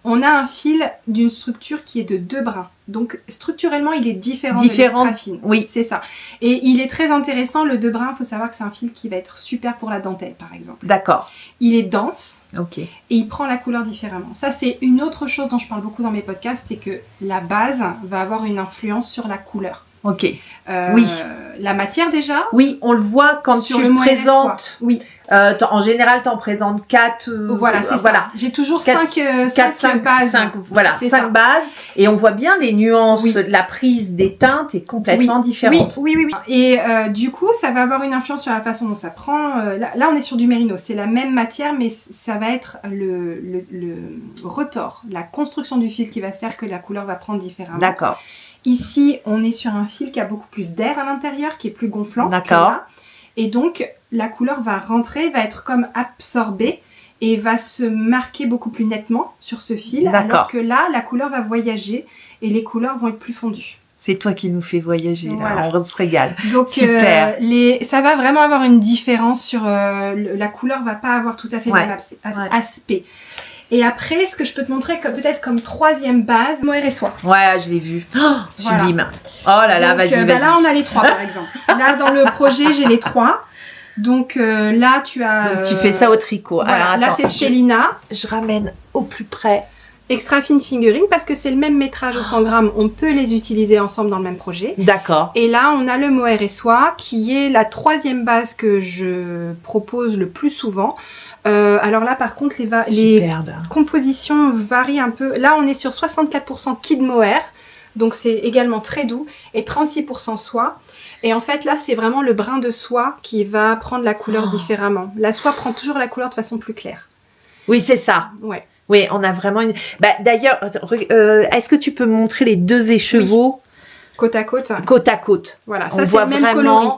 on a un fil d'une structure qui est de 2 brins. Donc structurellement, il est différent de l'extra fine. Oui. C'est ça. Et il est très intéressant, le 2 brins. Il faut savoir que c'est un fil qui va être super pour la dentelle, par exemple. D'accord. Il est dense. Ok. Et il prend la couleur différemment. Ça, c'est une autre chose dont je parle beaucoup dans mes podcasts, c'est que la base va avoir une influence sur la couleur. Ok. La matière déjà. Oui, on le voit quand tu le présentes. Oui. En général, tu en présentes 4. Voilà, c'est ça. J'ai toujours 5 bases. 5 bases. Et on voit bien les nuances, la prise des teintes est complètement différente. Oui. Et du coup, ça va avoir une influence sur la façon dont ça prend. Là, on est sur du mérinos. C'est la même matière, mais ça va être le retors, la construction du fil qui va faire que la couleur va prendre différemment. D'accord. Ici, on est sur un fil qui a beaucoup plus d'air à l'intérieur, qui est plus gonflant. D'accord. Et donc, la couleur va rentrer, va être comme absorbée et va se marquer beaucoup plus nettement sur ce fil. Alors que là, la couleur va voyager et les couleurs vont être plus fondues. C'est toi qui nous fais voyager, là. On se régale. Donc, super. Ça va vraiment avoir une différence sur... la couleur va pas avoir tout à fait le même aspect. Et après, ce que je peux te montrer peut-être comme troisième base, mohair et soie. Ouais, je l'ai vu. Sublime. Oh là là, vas-y. Là, on a les 3 par exemple. Là, dans le projet, j'ai les 3. Donc là, tu as... Donc tu fais ça au tricot. Voilà, alors, là, c'est Stellina. Je ramène au plus près. Extra fine fingering, parce que c'est le même métrage au 100 grammes. On peut les utiliser ensemble dans le même projet. D'accord. Et là, on a le mohair et soie, qui est la 3e base que je propose le plus souvent. Alors là, par contre, les compositions varient un peu. Là, on est sur 64% kid mohair, donc c'est également très doux, et 36% soie. Et en fait, là, c'est vraiment le brin de soie qui va prendre la couleur différemment. La soie prend toujours la couleur de façon plus claire. Oui, c'est ça. Ouais. Oui, on a vraiment une... Bah, d'ailleurs, est-ce que tu peux me montrer les deux écheveaux côte à côte. Côte à côte. Voilà, On ça c'est voit le même vraiment... coloris.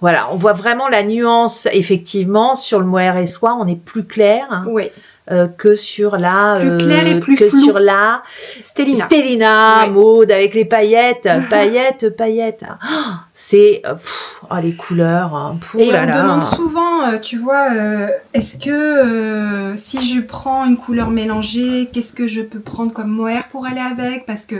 Voilà, on voit vraiment la nuance, effectivement, sur le mohair et soie, on est plus clair Oui. que sur la... Plus clair et plus que flou. sur la... Stélina. Ouais. Maude, avec les paillettes. paillettes. Oh, c'est... les couleurs. Et on me demande souvent, tu vois, est-ce que si je prends une couleur mélangée, qu'est-ce que je peux prendre comme mohair pour aller avec? Parce que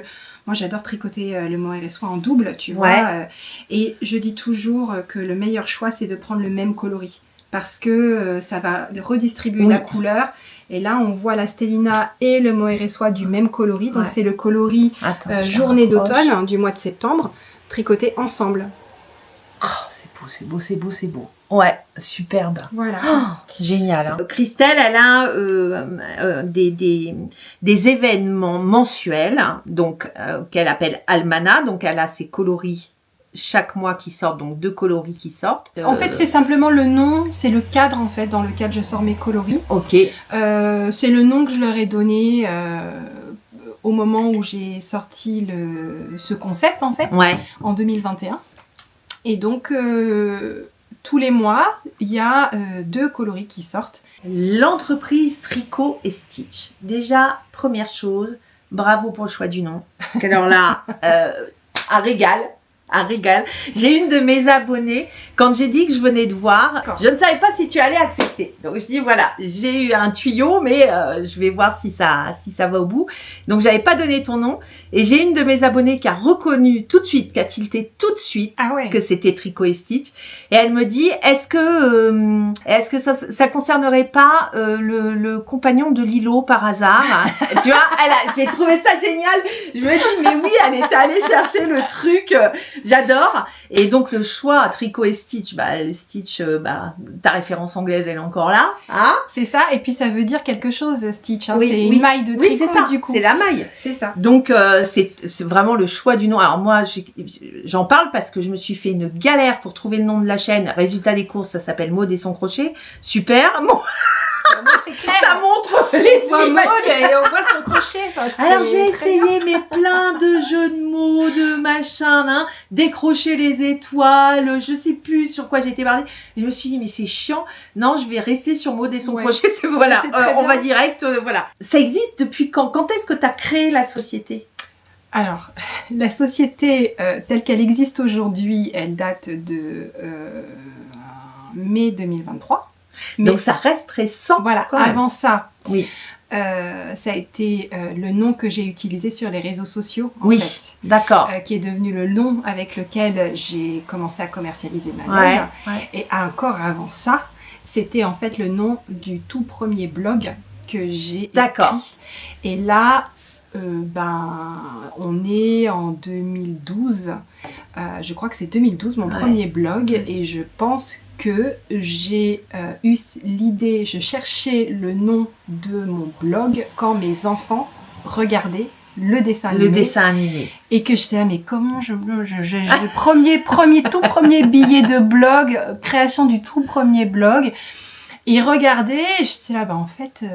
moi, j'adore tricoter le mohair et soie en double, tu vois. Et je dis toujours que le meilleur choix, c'est de prendre le même coloris. Parce que ça va redistribuer la couleur. Et là, on voit la stélina et le mohair et soie du même coloris. Donc, c'est le coloris journée d'automne du mois de septembre, tricoté ensemble. Oh, c'est beau. Ouais, superbe. Voilà. Génial. Hein. Christelle, elle a des événements mensuels, donc qu'elle appelle Almana. Donc, elle a ses coloris chaque mois qui sortent, donc 2 coloris qui sortent. En fait, c'est simplement le nom, c'est le cadre en fait dans lequel je sors mes coloris. Ok. C'est le nom que je leur ai donné au moment où j'ai sorti ce concept en fait, en 2021. Et donc, tous les mois, il y a 2 coloris qui sortent. L'entreprise Tricot et Stitch. Déjà, première chose, bravo pour le choix du nom. Parce qu'alors là, un régal. J'ai une de mes abonnées, quand j'ai dit que je venais te voir, je ne savais pas si tu allais accepter. Donc je dis voilà, j'ai eu un tuyau, mais je vais voir si ça va au bout. Donc j'avais pas donné ton nom. Et j'ai une de mes abonnées qui a reconnu tout de suite, qui a tilté tout de suite que c'était Tricot et Stitch. Et elle me dit, est-ce que ça concernerait pas le compagnon de Lilo par hasard? Tu vois, j'ai trouvé ça génial. Je me dis, mais oui, elle est allée chercher le truc. J'adore. Et donc, le choix Tricot et Stitch, Stitch, ta référence anglaise, elle est encore là. Hein? C'est ça. Et puis, ça veut dire quelque chose, Stitch. Hein. C'est une maille de tricot, c'est ça. Du coup. C'est la maille. C'est ça. Donc, c'est vraiment le choix du nom. Alors, moi, j'en parle parce que je me suis fait une galère pour trouver le nom de la chaîne. Résultat des courses, ça s'appelle Maude et son crochet. Super. Bon. C'est clair. Ça montre les voit Maude et on voit son crochet. Alors j'ai essayé mais plein de jeux de mots, de machin, hein, décrocher les étoiles, je sais plus sur quoi j'étais parlée. Je me suis dit mais c'est chiant. Non, je vais rester sur Maude et son crochet. Voilà, on va direct. Voilà. Ça existe depuis quand? Quand est-ce que tu as créé la société? Alors, la société telle qu'elle existe aujourd'hui, elle date de mai 2023. Mais donc ça reste récent. Voilà, avant ça, oui. Ça a été le nom que j'ai utilisé sur les réseaux sociaux, en fait. D'accord. Qui est devenu le nom avec lequel j'ai commencé à commercialiser ma laine. Et encore avant ça, c'était en fait le nom du tout premier blog que j'ai écrit. Et là, on est en 2012. Je crois que c'est 2012 mon premier blog et je pense que j'ai eu l'idée, je cherchais le nom de mon blog quand mes enfants regardaient le dessin animé. Et que j'étais là, mais comment le tout premier billet de blog, création du tout premier blog. Ils regardaient et j'étais là, en fait,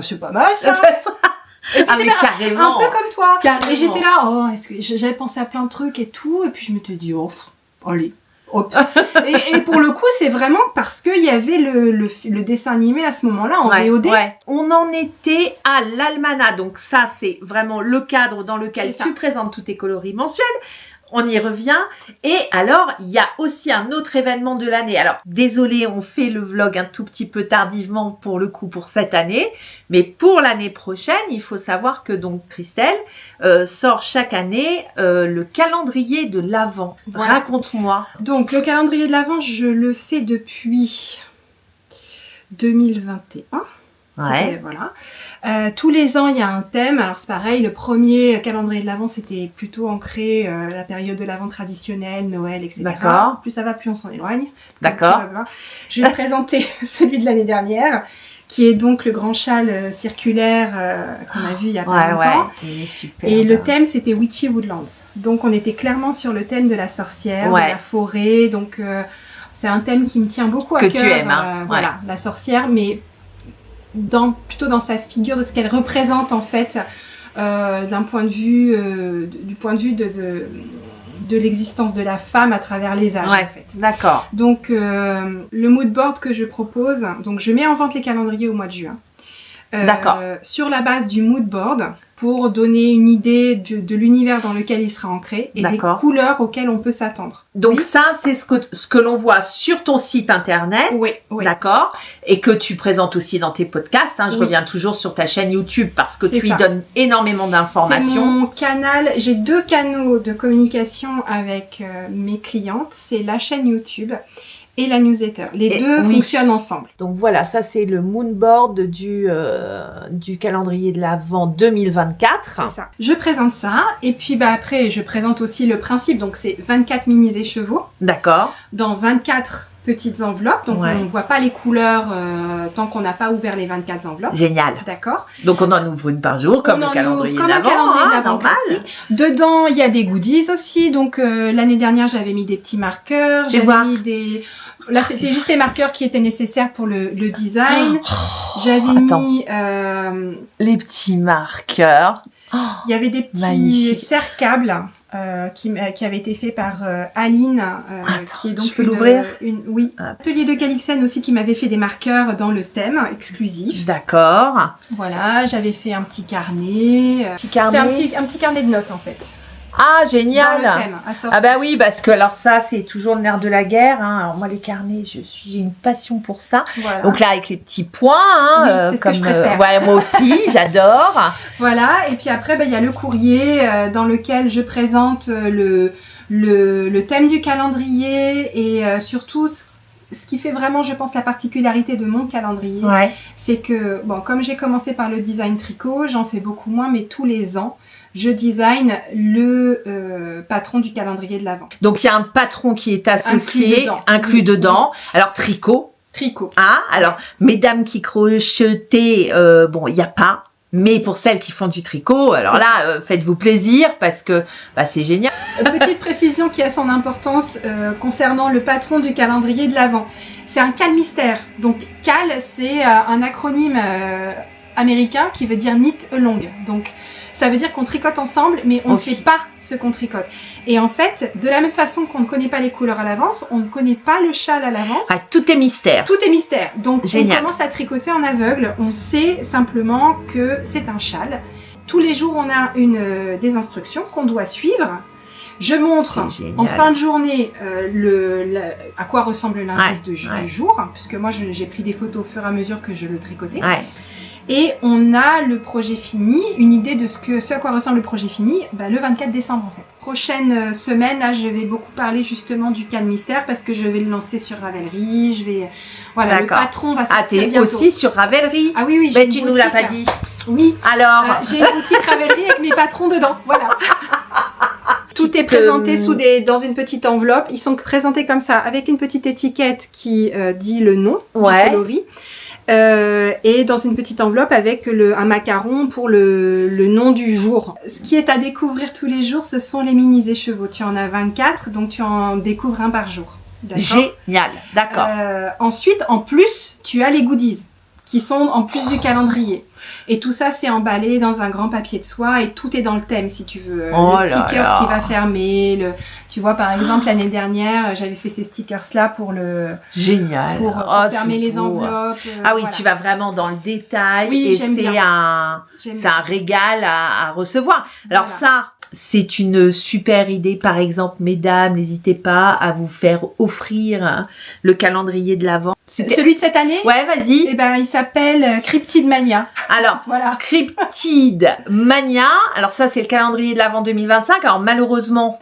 c'est pas mal ça. Et puis carrément, un peu comme toi. Carrément. Et j'étais là, est-ce que j'avais pensé à plein de trucs et tout, et puis je m'étais dit, allez, hop. et pour le coup, c'est vraiment parce qu'il y avait le dessin animé à ce moment-là en VOD. On en était à l'Almana, donc ça, c'est vraiment le cadre dans lequel tu présentes tous tes coloris mensuels. On y revient. Et alors, il y a aussi un autre événement de l'année. Alors, désolé, on fait le vlog un tout petit peu tardivement pour le coup pour cette année. Mais pour l'année prochaine, il faut savoir que donc Christelle sort chaque année le calendrier de l'Avent. Voilà. Raconte-moi. Donc, le calendrier de l'Avent, je le fais depuis 2021. Voilà. Tous les ans, il y a un thème. Alors, c'est pareil, le premier calendrier de l'Avent, c'était plutôt ancré la période de l'Avent traditionnelle, Noël, etc. D'accord. Plus ça va, plus on s'en éloigne. D'accord. Je vais présenter celui de l'année dernière, qui est donc le grand châle circulaire qu'on a vu il y a pas longtemps. Il est super. Et le thème, c'était Witchy Woodlands. Donc, on était clairement sur le thème de la sorcière, de la forêt. Donc, c'est un thème qui me tient beaucoup à cœur. Que tu aimes, hein. Voilà, la sorcière, mais plutôt dans sa figure, de ce qu'elle représente en fait, d'un point de vue, du point de vue de l'existence de la femme à travers les âges, en fait. D'accord. Donc, le mood board que je propose, donc je mets en vente les calendriers au mois de juin. D'accord. Sur la base du mood board, pour donner une idée de l'univers dans lequel il sera ancré et des couleurs auxquelles on peut s'attendre. Donc ça, c'est ce que l'on voit sur ton site internet, oui. D'accord, et que tu présentes aussi dans tes podcasts. Je reviens toujours sur ta chaîne YouTube parce que tu y donnes énormément d'informations. C'est mon canal. J'ai 2 canaux de communication avec mes clientes. C'est la chaîne YouTube et la newsletter. Les deux fonctionnent ensemble. Donc voilà, ça c'est le moonboard du calendrier de l'Avent 2024. C'est ça. Je présente ça et puis après je présente aussi le principe. Donc c'est 24 mini écheveaux. D'accord. Dans 24 petites enveloppes. Donc on ne voit pas les couleurs tant qu'on n'a pas ouvert les 24 enveloppes. Génial. D'accord. Donc on en ouvre une par jour comme le calendrier de l'Avent. Comme un calendrier de l'Avent classique. Dedans il y a des goodies aussi. Donc l'année dernière j'avais mis des petits marqueurs. J'avais mis des... Là, c'était juste les marqueurs qui étaient nécessaires pour le design. J'avais mis... les petits marqueurs. Il y avait des petits serre-câbles qui avaient été faits par Aline. Qui est donc je peux l'ouvrir oui. Atelier de Calixen aussi qui m'avait fait des marqueurs dans le thème exclusif. D'accord. Voilà, j'avais fait un petit carnet. C'est un petit carnet de notes en fait. Ah, génial! Dans le thème, ah bah oui, parce que alors ça, c'est toujours le nerf de la guerre. Alors moi, les carnets, j'ai une passion pour ça. Voilà. Donc là, avec les petits points, c'est ce que je préfère. Ouais, moi aussi, j'adore. Voilà, et puis après, il y a le courrier dans lequel je présente le thème du calendrier et surtout ce qui fait vraiment, je pense, la particularité de mon calendrier, c'est que, comme j'ai commencé par le design tricot, j'en fais beaucoup moins, mais tous les ans, je design le patron du calendrier de l'Avent. Donc, il y a un patron qui est associé, inclus dedans. Alors, tricot. Alors, mesdames qui crochetez, il n'y a pas. Mais pour celles qui font du tricot, alors là, faites-vous plaisir parce que c'est génial. Petite précision qui a son importance concernant le patron du calendrier de l'Avent. C'est un cal mystère. Donc, cal, c'est un acronyme américain qui veut dire knit along. Donc, ça veut dire qu'on tricote ensemble, mais on ne sait pas ce qu'on tricote. Et en fait, de la même façon qu'on ne connaît pas les couleurs à l'avance, on ne connaît pas le châle à l'avance. Ah, tout est mystère. Tout est mystère. Donc, génial. On commence à tricoter en aveugle. On sait simplement que c'est un châle. Tous les jours, on a des instructions qu'on doit suivre. Je montre en fin de journée à quoi ressemble l'indice du jour, puisque moi, j'ai pris des photos au fur et à mesure que je le tricotais. Et on a le projet fini, une idée de ce à quoi ressemble le projet fini, le 24 décembre en fait. Prochaine semaine, là, je vais beaucoup parler justement du cal mystère parce que je vais le lancer sur Ravelry. Le patron va sortir bientôt. Ah, t'es aussi sur Ravelry. Ah oui, j'ai une boutique. Tu nous l'as pas dit. Oui. Alors, j'ai une boutique Ravelry avec mes patrons dedans. Voilà. Tout est présenté dans une petite enveloppe. Ils sont présentés comme ça, avec une petite étiquette qui dit le nom du coloris. Et dans une petite enveloppe avec un macaron pour le nom du jour. Ce qui est à découvrir tous les jours, ce sont les mini écheveaux. Tu en as 24, donc tu en découvres un par jour. Génial, d'accord. Ensuite, en plus, tu as les goodies qui sont en plus du calendrier. Et tout ça, c'est emballé dans un grand papier de soie et tout est dans le thème, si tu veux. Le sticker qui va fermer. Tu vois, par exemple, l'année dernière, j'avais fait ces stickers-là pour Génial. Pour fermer les enveloppes. Ah oui, tu vas vraiment dans le détail. Oui, et c'est un régal à recevoir. Alors ça, c'est une super idée. Par exemple, mesdames, n'hésitez pas à vous faire offrir le calendrier de l'Avent. Celui de cette année? Ouais, vas-y. Il s'appelle Cryptid Mania. Alors, Cryptid Mania. Alors ça, c'est le calendrier de l'Avent 2025. Alors malheureusement,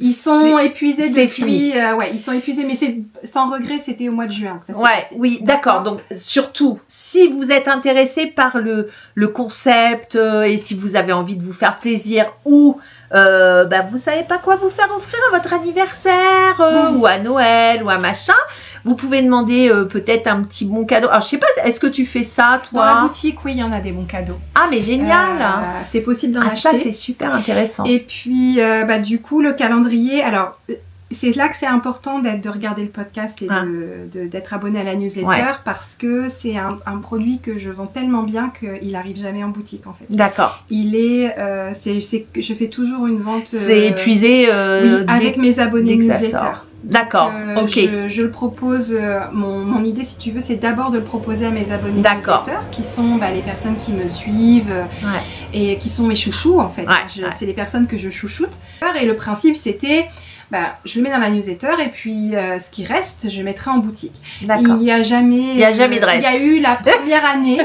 ils sont épuisés depuis. Fini. Ils sont épuisés, mais c'est sans regret, c'était au mois de juin. Que ça oui, d'accord. Donc surtout, si vous êtes intéressé par le concept et si vous avez envie de vous faire plaisir ou vous savez pas quoi vous faire offrir à votre anniversaire ou à Noël ou à machin, vous pouvez demander peut-être un petit bon cadeau. Alors je sais pas, est-ce que tu fais ça toi? Dans la boutique, oui, il y en a des bons cadeaux. Ah mais génial. C'est possible d'en acheter. Ça c'est super intéressant. Et puis du coup le calendrier, alors c'est là que c'est important de regarder le podcast et d'être abonné à la newsletter parce que c'est un produit que je vends tellement bien qu'il n'arrive jamais en boutique en fait. D'accord. Je fais toujours une vente. C'est épuisé. Avec mes abonnés newsletter. D'accord, ok. Je le propose, mon idée si tu veux, c'est d'abord de le proposer à mes abonnés newsletter qui sont les personnes qui me suivent et qui sont mes chouchous en fait. C'est les personnes que je chouchoute. Et le principe c'était... je le mets dans la newsletter et puis ce qui reste, je mettrai en boutique. D'accord. Il y a jamais de reste. Il y a eu la première année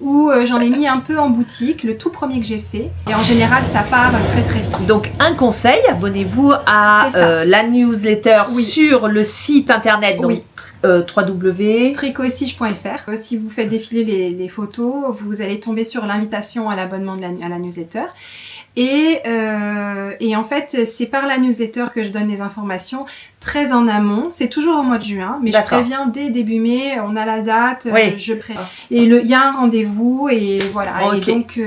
où j'en ai mis un peu en boutique, le tout premier que j'ai fait. Et en général, ça part très très vite. Donc un conseil, abonnez-vous à la newsletter sur le site internet. Donc, www.tricoestige.fr. Si vous faites défiler les photos, vous allez tomber sur l'invitation à l'abonnement à la newsletter. Et en fait, c'est par la newsletter que je donne les informations très en amont. C'est toujours au mois de juin, mais je préviens dès début mai, on a la date, je préviens. Et il y a un rendez-vous et voilà. Okay. Et donc,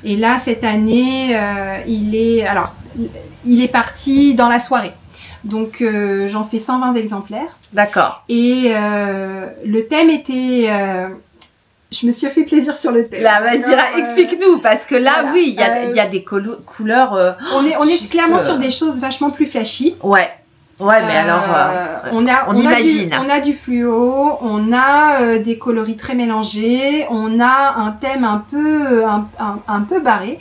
et là, cette année, il est parti dans la soirée. Donc, j'en fais 120 exemplaires. D'accord. Et le thème était... je me suis fait plaisir sur le thème. Là, vas-y, explique-nous, parce que là, il y a des couleurs... on est clairement sur des choses vachement plus flashy. Ouais, mais alors, on imagine. On a du fluo, on a des coloris très mélangés, on a un thème un peu barré,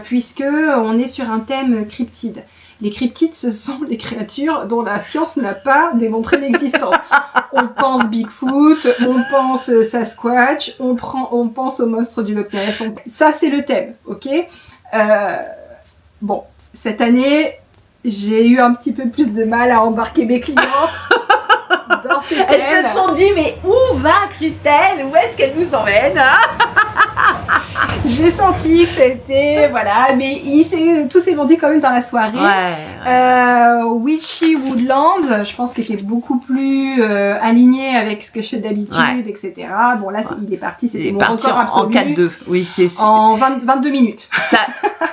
puisque on est sur un thème cryptide. Les cryptides, ce sont les créatures dont la science n'a pas démontré l'existence. On pense Bigfoot, on pense Sasquatch, on pense au monstre du Loch Ness. Ça, c'est le thème, ok ? Bon, cette année, j'ai eu un petit peu plus de mal à embarquer mes clientes dans ces thèmes. Elles se sont dit, mais où va Christelle ? Où est-ce qu'elle nous emmène ? J'ai senti que c'était... Voilà, mais tout s'est vendu quand même dans la soirée. Witchy Woodlands, je pense qu'il était beaucoup plus aligné avec ce que je fais d'habitude, etc. Bon, là, il est parti, c'était mon record absolu. En 4-2, oui, c'est sûr. En 22 minutes. Ça...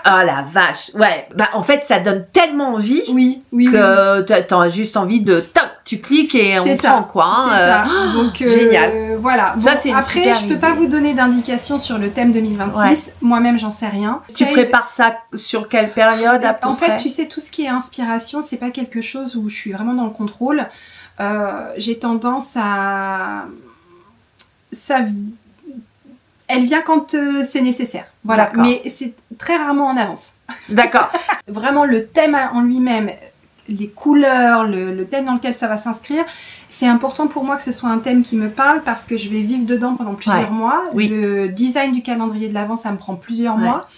Oh la vache. Ouais, en fait, ça donne tellement envie que t'as juste envie de... Tu cliques et on prend quoi. C'est ça. Donc, génial. Voilà. Bon, ça, c'est après, je peux pas vous donner d'indication sur le thème 2026. Moi-même, j'en sais rien. Tu prépares ça sur quelle période à peu près ? En fait, tu sais, tout ce qui est inspiration, c'est pas quelque chose où je suis vraiment dans le contrôle. J'ai tendance à... Elle vient quand c'est nécessaire. Voilà. D'accord. Mais c'est très rarement en avance. D'accord. Vraiment, le thème en lui-même... les couleurs, le thème dans lequel ça va s'inscrire, c'est important pour moi que ce soit un thème qui me parle parce que je vais vivre dedans pendant plusieurs mois. Le design du calendrier de l'Avent, ça me prend plusieurs mois.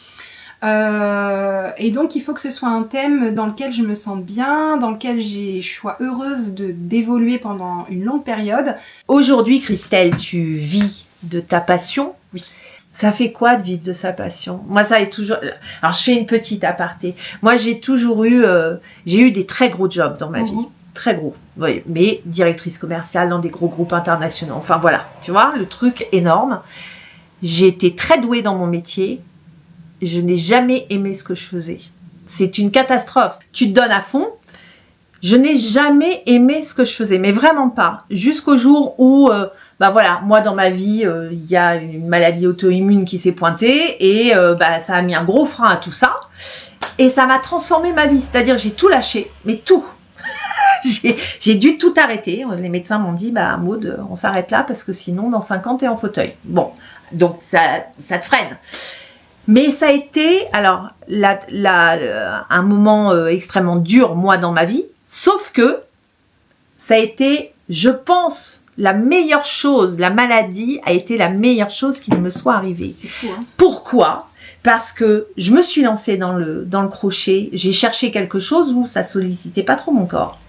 Et donc, il faut que ce soit un thème dans lequel je me sens bien, dans lequel je sois heureuse d'évoluer pendant une longue période. Aujourd'hui, Christelle, tu vis de ta passion ? Oui. Ça fait quoi de vivre de sa passion ? Moi, ça est toujours... Alors, je fais une petite aparté. Moi, j'ai toujours eu... j'ai eu des très gros jobs dans ma vie. Très gros. Oui, mais directrice commerciale dans des gros groupes internationaux. Enfin, voilà. Tu vois, le truc énorme. J'ai été très douée dans mon métier. Je n'ai jamais aimé ce que je faisais. C'est une catastrophe. Tu te donnes à fond. Je n'ai jamais aimé ce que je faisais, mais vraiment pas. Jusqu'au jour où, voilà, moi dans ma vie, il y a une maladie auto-immune qui s'est pointée et ça a mis un gros frein à tout ça. Et ça m'a transformé ma vie, c'est-à-dire j'ai tout lâché, mais tout. j'ai dû tout arrêter. Les médecins m'ont dit, Maud, on s'arrête là parce que sinon dans 5 ans t'es en fauteuil. Bon, donc ça te freine. Mais ça a été, alors, un moment extrêmement dur, moi, dans ma vie. Sauf que ça a été, je pense, la meilleure chose, la maladie a été la meilleure chose qui me soit arrivée. C'est fou, hein ? Pourquoi ? Parce que je me suis lancée dans le crochet. J'ai cherché quelque chose où ça sollicitait pas trop mon corps.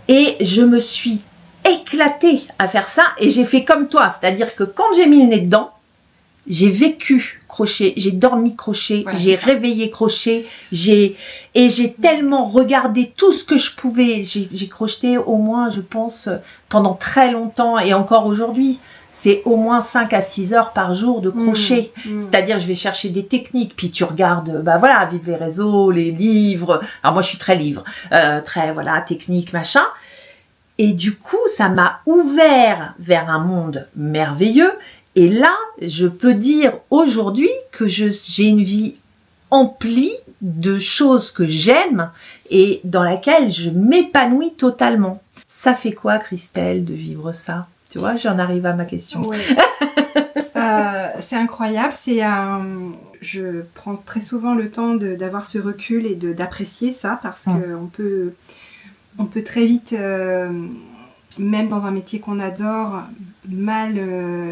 Et je me suis éclatée à faire ça. Et j'ai fait comme toi. C'est-à-dire que quand j'ai mis le nez dedans, j'ai vécu crochet, j'ai dormi crochet, Voilà, j'ai c'est ça. réveillé crochet, j'ai tellement regardé tout ce que je pouvais. J'ai crocheté au moins, je pense, pendant très longtemps et encore aujourd'hui. C'est au moins 5 à 6 heures par jour de crochet. C'est-à-dire, je vais chercher des techniques, puis tu regardes, vive les réseaux, les livres. Alors moi, je suis très livre, très, technique, machin. Et du coup, ça m'a ouvert vers un monde merveilleux. Et là, je peux dire aujourd'hui que j'ai une vie emplie de choses que j'aime et dans laquelle je m'épanouis totalement. Ça fait quoi, Christelle, de vivre ça? Tu vois, j'en arrive à ma question. Ouais. C'est incroyable. Je prends très souvent le temps d'avoir ce recul et d'apprécier ça parce qu'on peut très vite, même dans un métier qu'on adore, mal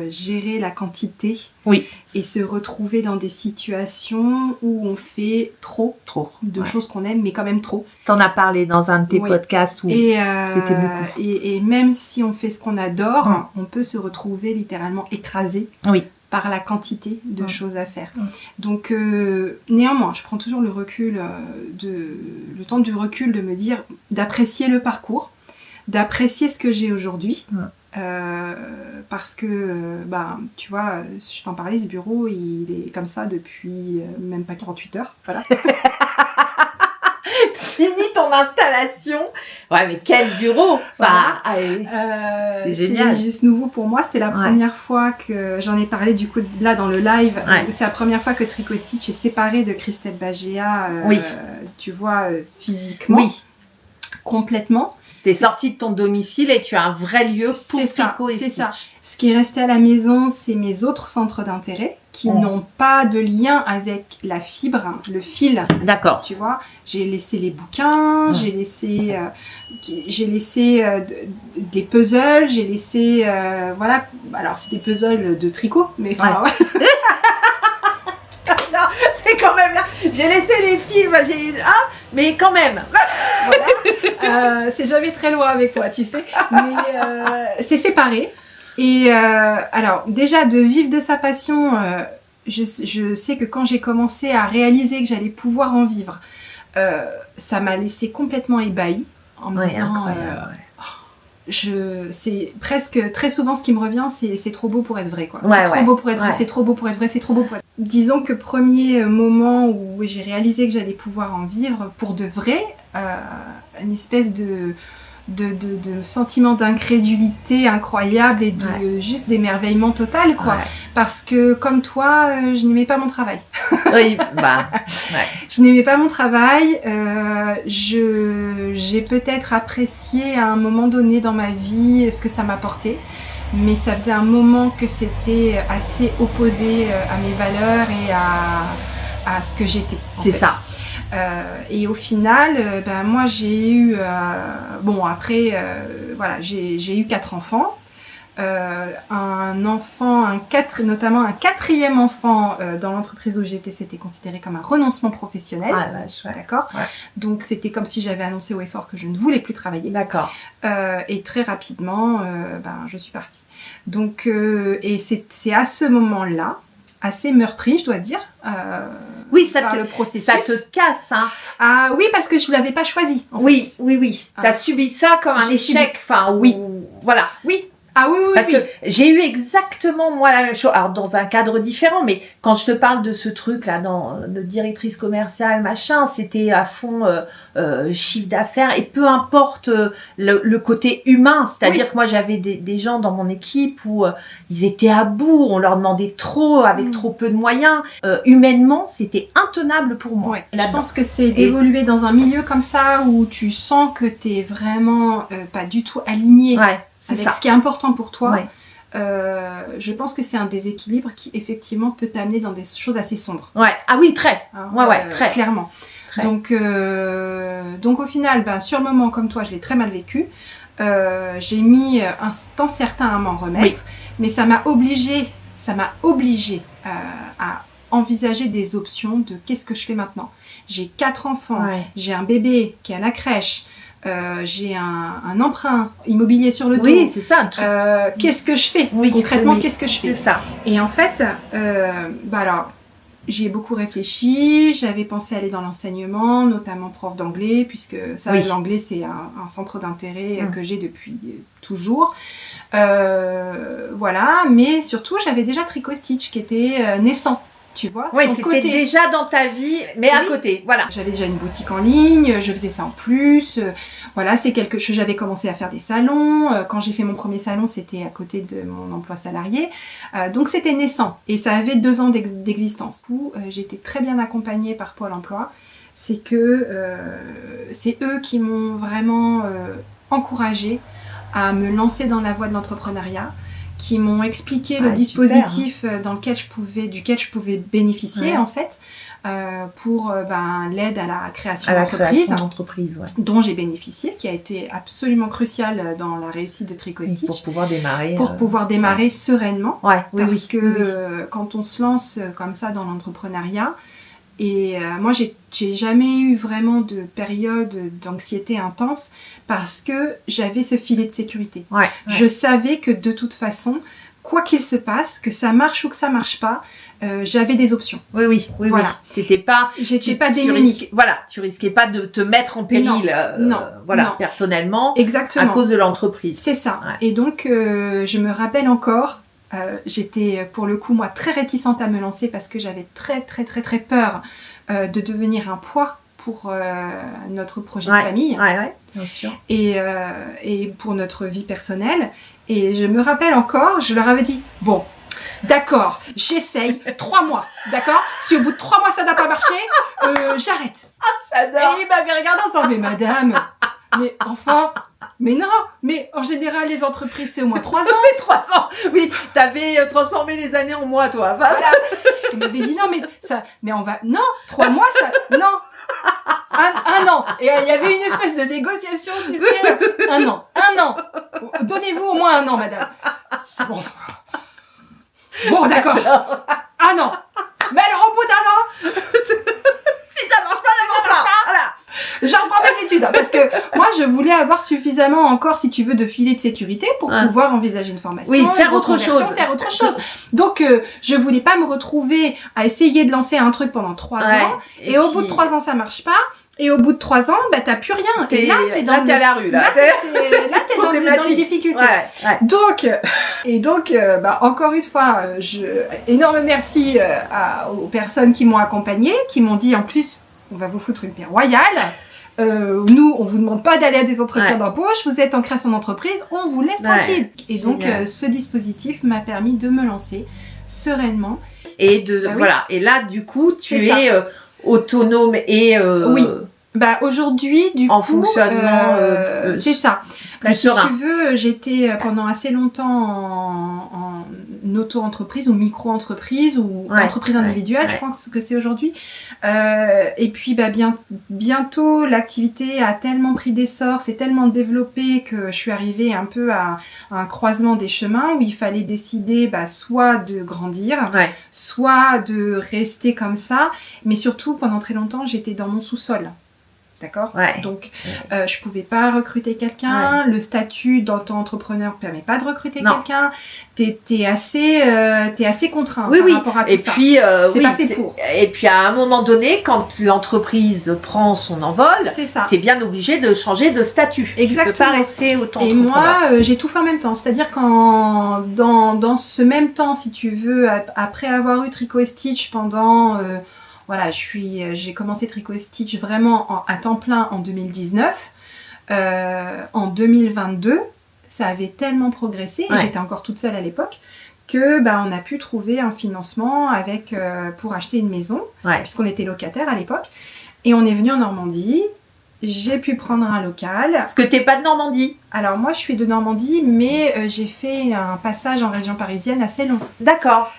gérer la quantité. Oui. Et se retrouver dans des situations où on fait trop de choses qu'on aime, mais quand même trop. T'en as parlé dans un de tes podcasts où c'était beaucoup. Et même si on fait ce qu'on adore, on peut se retrouver littéralement écrasé par la quantité de choses à faire. Donc, néanmoins, je prends toujours le temps du recul de me dire, d'apprécier le parcours, d'apprécier ce que j'ai aujourd'hui. Parce que, tu vois, je t'en parlais, ce bureau, il est comme ça depuis même pas 48 heures. Voilà. Fini ton installation. Ouais, mais quel bureau. C'est génial. C'est juste nouveau pour moi. C'est la première fois que j'en ai parlé, du coup, là, dans le live. C'est la première fois que Tricot Stitch est séparé de Christelle Bagéa, tu vois, physiquement. Oui. Complètement. T'es sortie de ton domicile et tu as un vrai lieu pour Tricot et Stitch. C'est ça. Ce qui est resté à la maison, c'est mes autres centres d'intérêt qui n'ont pas de lien avec la fibre, le fil. D'accord. Tu vois, j'ai laissé les bouquins, j'ai laissé des puzzles, j'ai laissé alors c'est des puzzles de tricot, mais enfin. Non, c'est quand même là. J'ai laissé les fils, mais quand même. Voilà. C'est jamais très loin avec moi, tu sais. Mais c'est séparé. Et alors, déjà, de vivre de sa passion, je sais que quand j'ai commencé à réaliser que j'allais pouvoir en vivre, ça m'a laissé complètement ébahie en me disant... c'est presque très souvent ce qui me revient, c'est trop beau pour être vrai, quoi. C'est trop beau pour être vrai, c'est trop beau pour être vrai, c'est trop beau pour être... Disons que premier moment où j'ai réalisé que j'allais pouvoir en vivre pour de vrai, une espèce de sentiment d'incrédulité incroyable et de juste d'émerveillement total, quoi. Parce que comme toi, je n'aimais pas mon travail. Je n'aimais pas mon travail. J'ai peut-être apprécié à un moment donné dans ma vie ce que ça m'apportait, mais ça faisait un moment que c'était assez opposé à mes valeurs et à ce que j'étais. C'est ça. Et au final, moi j'ai eu, j'ai eu 4 enfants, notamment un 4e enfant dans l'entreprise où j'étais, c'était considéré comme un renoncement professionnel. D'accord. Donc c'était comme si j'avais annoncé haut et fort que je ne voulais plus travailler. D'accord. Et très rapidement, je suis partie. Donc, et c'est à ce moment-là, assez meurtri, je dois dire. Le processus. Ça te casse, hein. Ah oui, parce que je l'avais pas choisi. Oui. T'as subi ça comme un échec. Voilà. Oui. Ah oui. Parce que j'ai eu exactement, moi, la même chose. Alors, dans un cadre différent, mais quand je te parle de ce truc-là, de directrice commerciale, machin, c'était à fond chiffre d'affaires et peu importe le côté humain. C'est-à-dire que moi, j'avais des gens dans mon équipe où ils étaient à bout, on leur demandait trop, avec trop peu de moyens. Humainement, c'était intenable pour moi. Je pense que c'est d'évoluer dans un milieu comme ça où tu sens que t'es vraiment pas du tout aligné. Avec ce qui est important pour toi, je pense que c'est un déséquilibre qui effectivement peut t'amener dans des choses assez sombres. Ah oui, très. Très. Clairement. Très. Donc au final, sur le moment comme toi, je l'ai très mal vécu. J'ai mis un temps certain à m'en remettre, mais ça m'a obligée à envisager des options de qu'est-ce que je fais maintenant. J'ai 4 enfants, j'ai un bébé qui est à la crèche. j'ai un emprunt immobilier sur le dos. Oui, c'est ça. Qu'est-ce que je fais Oui, concrètement, oui, qu'est-ce que je fais? C'est ça. Et en fait, alors, j'y ai beaucoup réfléchi. J'avais pensé aller dans l'enseignement, notamment prof d'anglais, puisque ça, Oui. l'anglais, c'est un centre d'intérêt que j'ai depuis toujours. Voilà, mais surtout, j'avais déjà Tricot Stitch qui était naissant. Tu vois, oui, c'était déjà dans ta vie, mais à côté, voilà. J'avais déjà une boutique en ligne, je faisais ça en plus. Voilà, c'est quelque chose. J'avais commencé à faire des salons. Quand j'ai fait mon premier salon, c'était à côté de mon emploi salarié. Donc c'était naissant et ça avait 2 ans d'existence. Du coup, j'ai été très bien accompagnée par Pôle Emploi. C'est que c'est eux qui m'ont vraiment encouragée à me lancer dans la voie de l'entrepreneuriat, qui m'ont expliqué le dispositif duquel je pouvais bénéficier en fait pour l'aide à la création d'entreprise, dont j'ai bénéficié, qui a été absolument cruciale dans la réussite de Tricot Stitch. Pour pouvoir démarrer. Sereinement. Parce que quand on se lance comme ça dans l'entrepreneuriat, et moi, j'ai jamais eu vraiment de période d'anxiété intense parce que j'avais ce filet de sécurité. Je savais que de toute façon, quoi qu'il se passe, que ça marche ou que ça marche pas, j'avais des options. Oui. Voilà. J'étais pas démunie. Voilà, tu risquais pas de te mettre en péril. Non. Personnellement. Exactement. À cause de l'entreprise. C'est ça. Et donc, je me rappelle encore. J'étais pour le coup moi très réticente à me lancer parce que j'avais très peur de devenir un poids pour notre projet de famille bien sûr. Et pour notre vie personnelle. Et je me rappelle encore, je leur avais dit bon, d'accord, j'essaye 3 mois, d'accord, si au bout de 3 mois ça n'a pas marché, j'arrête. J'adore. Et il m'avait regardé en disant mais madame, mais enfin, mais non, mais en général les entreprises c'est au moins 3 ans. C'est 3 ans. Oui, t'avais transformé les années en mois toi. Voilà. Il m'avait dit non mais on va, non, 3 mois ça, non. Un an. Et il y avait une espèce de négociation, tu sais. Un an. Donnez-vous au moins 1 an, madame. C'est bon. Bon, d'accord. 1 an. Mais alors, au bout d'1 an, si ça marche pas, ça marche pas. Voilà. J'en reprends mes études. Parce que moi, je voulais avoir suffisamment encore, si tu veux, de filet de sécurité pour pouvoir envisager une formation. Oui, faire autre chose. Donc, je voulais pas me retrouver à essayer de lancer un truc pendant 3 ans. Et au bout de 3 ans, ça marche pas. Et au bout de 3 ans, t'as plus rien. T'es à la rue, là. T'es dans les difficultés. Donc, encore une fois, énorme merci aux personnes qui m'ont accompagnée, qui m'ont dit en plus, on va vous foutre une paix royale. Nous, on vous demande pas d'aller à des entretiens d'embauche. Vous êtes en création d'entreprise, on vous laisse tranquille. Et donc, ce dispositif m'a permis de me lancer sereinement. Et voilà. Et là, du coup, tu es autonome et oui. Aujourd'hui, du en coup, fonctionnement, c'est ça. Si tu veux, j'étais pendant assez longtemps en auto-entreprise ou micro-entreprise ou entreprise individuelle, je pense que c'est aujourd'hui. Et puis, bientôt, l'activité a tellement pris d'essor, s'est tellement développée que je suis arrivée un peu à un croisement des chemins où il fallait décider soit de grandir, soit de rester comme ça. Mais surtout, pendant très longtemps, j'étais dans mon sous-sol. D'accord ? Donc, je pouvais pas recruter quelqu'un. Le statut d'auto-entrepreneur permet pas de recruter quelqu'un. T'es assez contraint par rapport à tout ça. Puis, c'est pas fait pour. Et puis, à un moment donné, quand l'entreprise prend son envol, t'es bien obligé de changer de statut. Exactement. Tu peux pas rester auto-entrepreneur. Et moi, j'ai tout fait en même temps. C'est-à-dire dans ce même temps, si tu veux, après avoir eu Tricot Stitch pendant... j'ai commencé Tricot Stitch vraiment à temps plein en 2019. En 2022, ça avait tellement progressé, et j'étais encore toute seule à l'époque, que on a pu trouver un financement pour acheter une maison, puisqu'on était locataire à l'époque. Et on est venu en Normandie. J'ai pu prendre un local. Parce que t'es pas de Normandie. Alors moi, je suis de Normandie, mais j'ai fait un passage en région parisienne assez long. D'accord.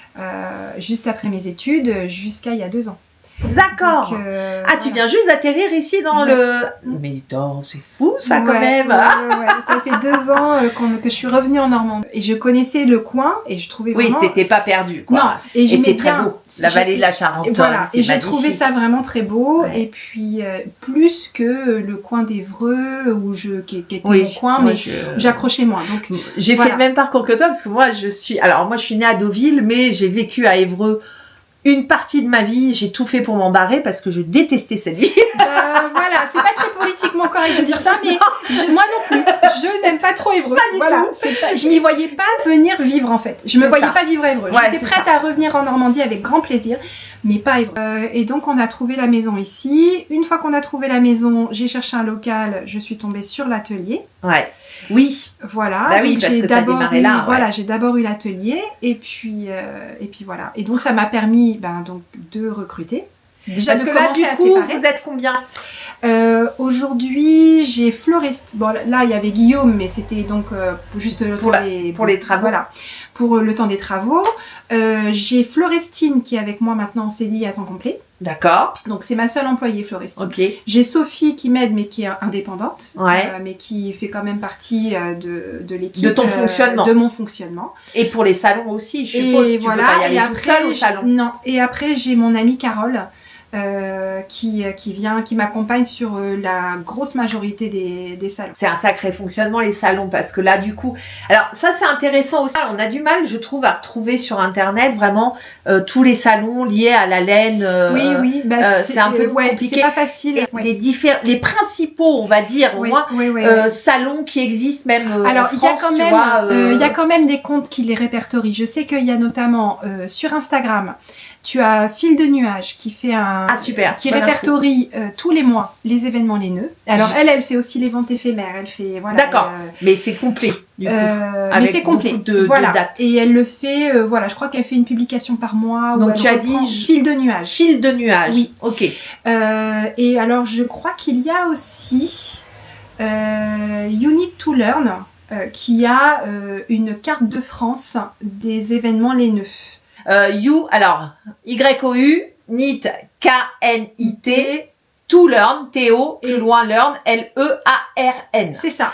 Juste après mes études, jusqu'à il y a 2 ans. D'accord. Donc, Tu viens juste d'atterrir ici dans le... Mais attends, c'est fou ça quand même. Ouais. Ça fait 2 ans que je suis revenue en Normandie. Et je connaissais le coin et je trouvais vraiment... Oui, t'étais pas perdue, quoi. Non, et j'aimais c'est très bien. beau. La vallée de la Charentonne, voilà. c'est Et je magnifique. trouvais ça vraiment très beau. Ouais. Et puis, plus que le coin d'Évreux, qui était mon coin, mais j'accrochais moins. Donc, j'ai fait le même parcours que toi, parce que moi, je suis née à Deauville, mais j'ai vécu à Évreux une partie de ma vie. J'ai tout fait pour m'en barrer parce que je détestais cette vie. Voilà, c'est pas très politiquement correct de dire ça, mais moi non plus. Je n'aime pas trop Évreux. Pas du tout. Je m'y voyais pas venir vivre en fait. Je me voyais pas vivre à Évreux. J'étais prête à revenir en Normandie avec grand plaisir, mais pas à Évreux. Et donc on a trouvé la maison ici. Une fois qu'on a trouvé la maison, j'ai cherché un local. Je suis tombée sur l'atelier. Ouais. Oui. Voilà. Bah donc oui, parce que t'as démarré là. Voilà, j'ai d'abord eu l'atelier et puis voilà. Et donc ça m'a permis donc de recruter. Déjà parce que là, du coup, vous êtes combien? Aujourd'hui, j'ai Florestine. Bon, là, il y avait Guillaume, mais c'était donc juste le temps pour les travaux. Voilà, pour le temps des travaux. J'ai Florestine qui est avec moi maintenant en CDI à temps complet. D'accord. Donc, c'est ma seule employée, Florestine. Ok. J'ai Sophie qui m'aide, mais qui est indépendante. Ouais. Mais qui fait quand même partie de l'équipe. De ton fonctionnement. De mon fonctionnement. Et pour les salons aussi, je suppose. Et tu voilà. peux pas y aller Et toute après, seule au salon. Non. Et après, j'ai mon amie Carole. Qui m'accompagne sur la grosse majorité des salons. C'est un sacré fonctionnement les salons parce que là du coup, alors ça c'est intéressant aussi. On a du mal, je trouve, à retrouver sur internet vraiment tous les salons liés à la laine. Oui, c'est un peu compliqué. C'est pas facile. Les principaux, on va dire, au moins salons qui existent même. Alors en France, il y a quand même des comptes qui les répertorient. Je sais qu'il y a notamment sur Instagram. Tu as Fil de Nuages qui fait qui répertorie tous les mois les événements laineux. Alors elle fait aussi les ventes éphémères. Elle fait D'accord, mais c'est complet du coup. Mais c'est complet. De dates. Et elle le fait. Je crois qu'elle fait une publication par mois. Donc tu as dit Fil de Nuages. Fil de Nuages. Oui. Ok. Et alors je crois qu'il y a aussi You Need to Learn qui a une carte de France des événements laineux. YOU, NIT, KNIT, to learn, T-O, plus loin learn, L-E-A-R-N. C'est ça.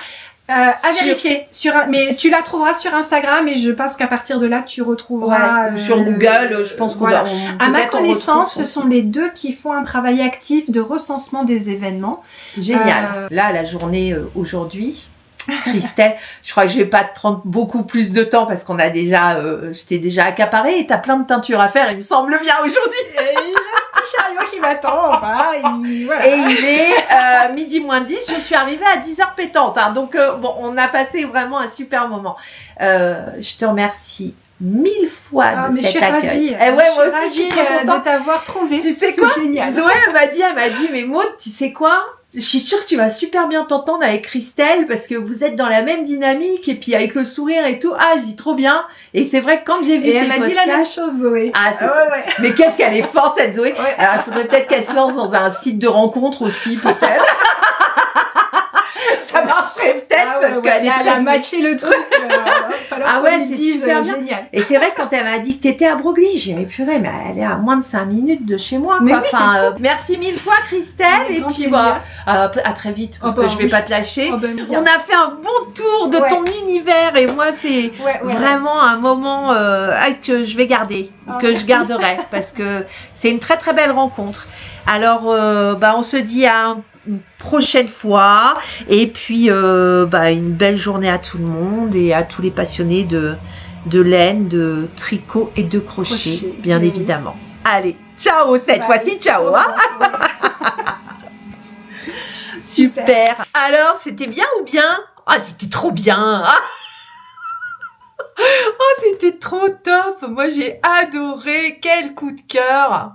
À vérifier. Mais tu la trouveras sur Instagram et je pense qu'à partir de là, tu retrouveras... sur Google, je pense qu'on voilà. À ma connaissance, ce sont les deux qui font un travail actif de recensement des événements. Génial. Là, la journée aujourd'hui... Christelle, je crois que je vais pas te prendre beaucoup plus de temps parce qu'on a déjà, je t'ai déjà accaparé et t'as plein de teintures à faire, il me semble bien aujourd'hui. Et j'ai un petit chariot qui m'attend, voilà. Et il est midi moins 10, je suis arrivée à 10h pétante, hein, donc on a passé vraiment un super moment. Je te remercie 1000 fois de cet accueil. Ravie. Moi aussi, je suis trop contente de t'avoir trouvé. Tu sais quoi? Génial. Zoé elle m'a dit, mais Maud, tu sais quoi? Je suis sûre que tu vas super bien t'entendre avec Christelle parce que vous êtes dans la même dynamique et puis avec le sourire et tout. Ah, je dis trop bien. Et c'est vrai que quand j'ai vu tes elle m'a dit la même chose, Zoé. Ouais. Mais qu'est-ce qu'elle est forte, cette Zoé. Ouais. Alors, il faudrait peut-être qu'elle se lance dans un site de rencontre aussi, peut-être. Ça marcherait peut-être parce qu'elle est elle a matché le truc. C'est super bien. Génial. Et c'est vrai que quand elle m'a dit que t'étais à Broglie, j'ai dit purée, mais elle est à moins de 5 minutes de chez moi. Mais quoi. Merci 1000 fois Christelle et puis à très vite parce que je vais pas te lâcher. On a fait un bon tour de ton univers et moi c'est vraiment un moment que je vais garder, je garderai parce que c'est une très très belle rencontre. Alors on se dit à une prochaine fois et puis une belle journée à tout le monde et à tous les passionnés de laine, de tricot et de crochet, bien évidemment. Allez, ciao cette fois-ci, ciao. Super. Alors, c'était bien ou bien? Ah, c'était trop bien. Oh, c'était trop top. Moi, j'ai adoré. Quel coup de cœur.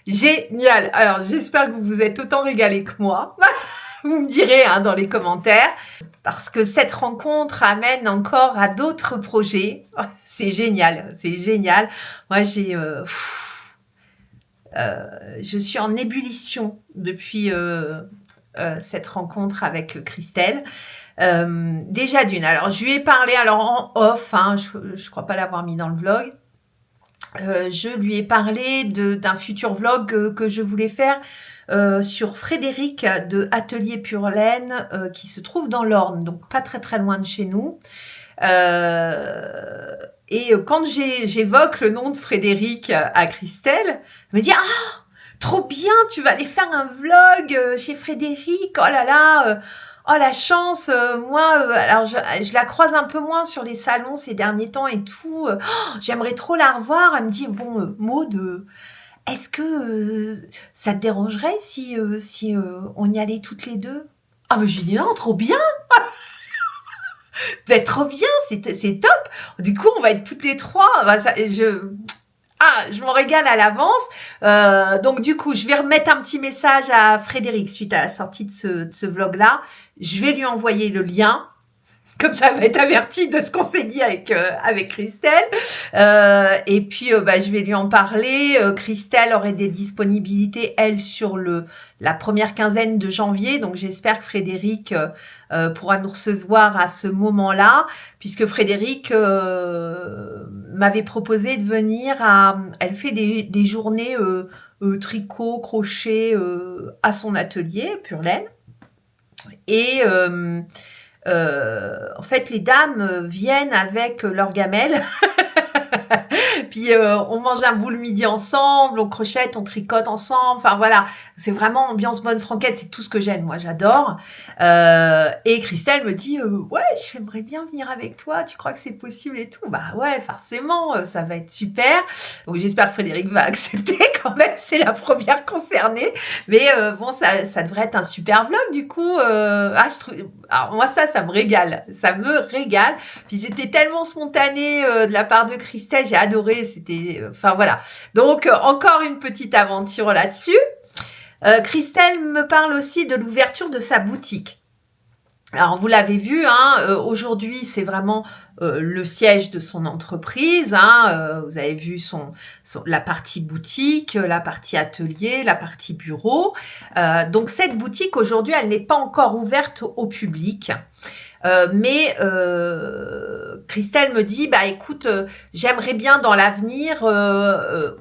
Génial. Alors, j'espère que vous vous êtes autant régalés que moi. Vous me direz dans les commentaires. Parce que cette rencontre amène encore à d'autres projets. C'est génial. C'est génial. Moi, je suis en ébullition depuis cette rencontre avec Christelle. Déjà d'une. Alors, je lui ai parlé en off. Je ne crois pas l'avoir mis dans le vlog. je lui ai parlé d'un futur vlog que je voulais faire sur Frédéric de Atelier Pure Laine qui se trouve dans l'Orne, donc pas très très loin de chez nous. Et quand j'évoque le nom de Frédéric à Christelle, elle me dit « Ah, trop bien, tu vas aller faire un vlog chez Frédéric, oh là là oh la chance, moi, alors je la croise un peu moins sur les salons ces derniers temps et tout, j'aimerais trop la revoir. » Elle me dit « Bon, Maud, est-ce que ça te dérangerait si on y allait toutes les deux ?» Ah mais je lui dis « Non, trop bien, va être trop bien, c'est top. Du coup, on va être toutes les trois. » Bah, je m'en régale à l'avance. Donc du coup, je vais remettre un petit message à Frédéric suite à la sortie de ce vlog-là. Je vais lui envoyer le lien. Comme ça, elle va être avertie de ce qu'on s'est dit avec Christelle. Et puis, je vais lui en parler. Christelle aurait des disponibilités, elle, sur la première quinzaine de janvier. Donc, j'espère que Frédéric pourra nous recevoir à ce moment-là, puisque Frédéric m'avait proposé de venir elle fait des journées tricot, crochet à son atelier, Pure Laine. Et en fait, les dames viennent avec leurs gamelles. Puis on mange un bout le midi ensemble, on crochette, on tricote ensemble. Enfin voilà, c'est vraiment ambiance bonne franquette, c'est tout ce que j'aime. Moi, j'adore. Et Christelle me dit ouais, j'aimerais bien venir avec toi. Tu crois que c'est possible et tout? Bah ouais, forcément, ça va être super. Donc j'espère que Frédéric va accepter quand même. C'est la première concernée. Mais bon, ça devrait être un super vlog du coup. Alors moi ça me régale. Ça me régale. Puis c'était tellement spontané de la part de Christelle, j'ai adoré. C'était, enfin voilà. Donc encore une petite aventure là-dessus. Christelle me parle aussi de l'ouverture de sa boutique. Alors vous l'avez vu, aujourd'hui c'est vraiment le siège de son entreprise. Vous avez vu la partie boutique, la partie atelier, la partie bureau. Donc cette boutique aujourd'hui, elle n'est pas encore ouverte au public. Mais Christelle me dit, bah écoute, j'aimerais bien dans l'avenir